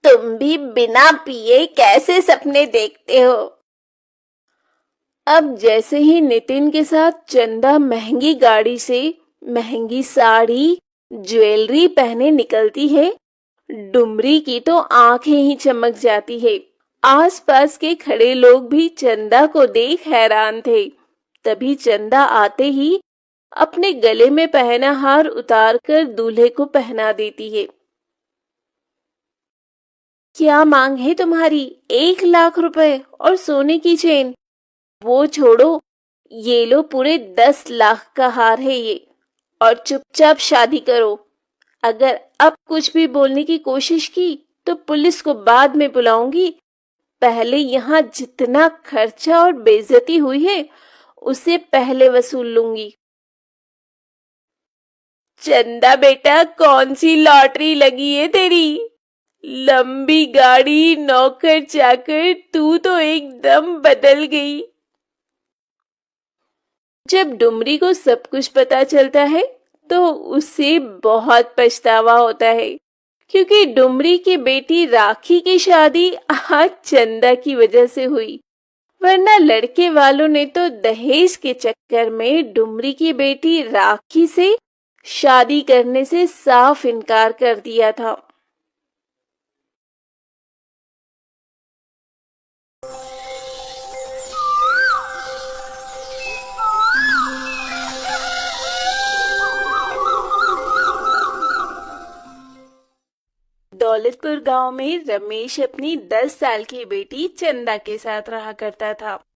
तुम भी बिना पिए कैसे सपने देखते हो? अब जैसे ही नितिन के साथ चंदा महंगी गाड़ी से महंगी साड़ी, ज्वेलरी पहने निकलती है, डुमरी की तो आंखें ही चमक जाती है। आसपास के खड़े लोग भी चंदा को देख हैरान थे। तभी चंदा आते ही अपने गले में पहना हार उतारकर दूल्हे को पहना देती है। क्या मांग है तुम्हारी? 1 लाख रुपए और सोने की चेन? वो छोड़ो, ये लो, पूरे 10 लाख का हार है ये, और चुपचाप शादी करो। अगर अब कुछ भी बोलने की कोशिश की तो पुलिस को बाद में बुलाऊंगी। पहले यहाँ जितना खर्चा और बेइज्जती हुई है उसे पहले वसूल लूंगी। चंदा बेटा, कौन सी लॉटरी लगी है तेरी? लंबी गाड़ी, नौकर चाकर, तू तो एकदम बदल गई। जब डुमरी को सब कुछ पता चलता है तो उसे बहुत पछतावा होता है, क्योंकि डुमरी की बेटी राखी की शादी आज चंदा की वजह से हुई, वरना लड़के वालों ने तो दहेज के चक्कर में डुमरी की बेटी राखी से शादी करने से साफ इनकार कर दिया था। दौलतपुर गांव में रमेश अपनी 10 साल की बेटी चंदा के साथ रहा करता था।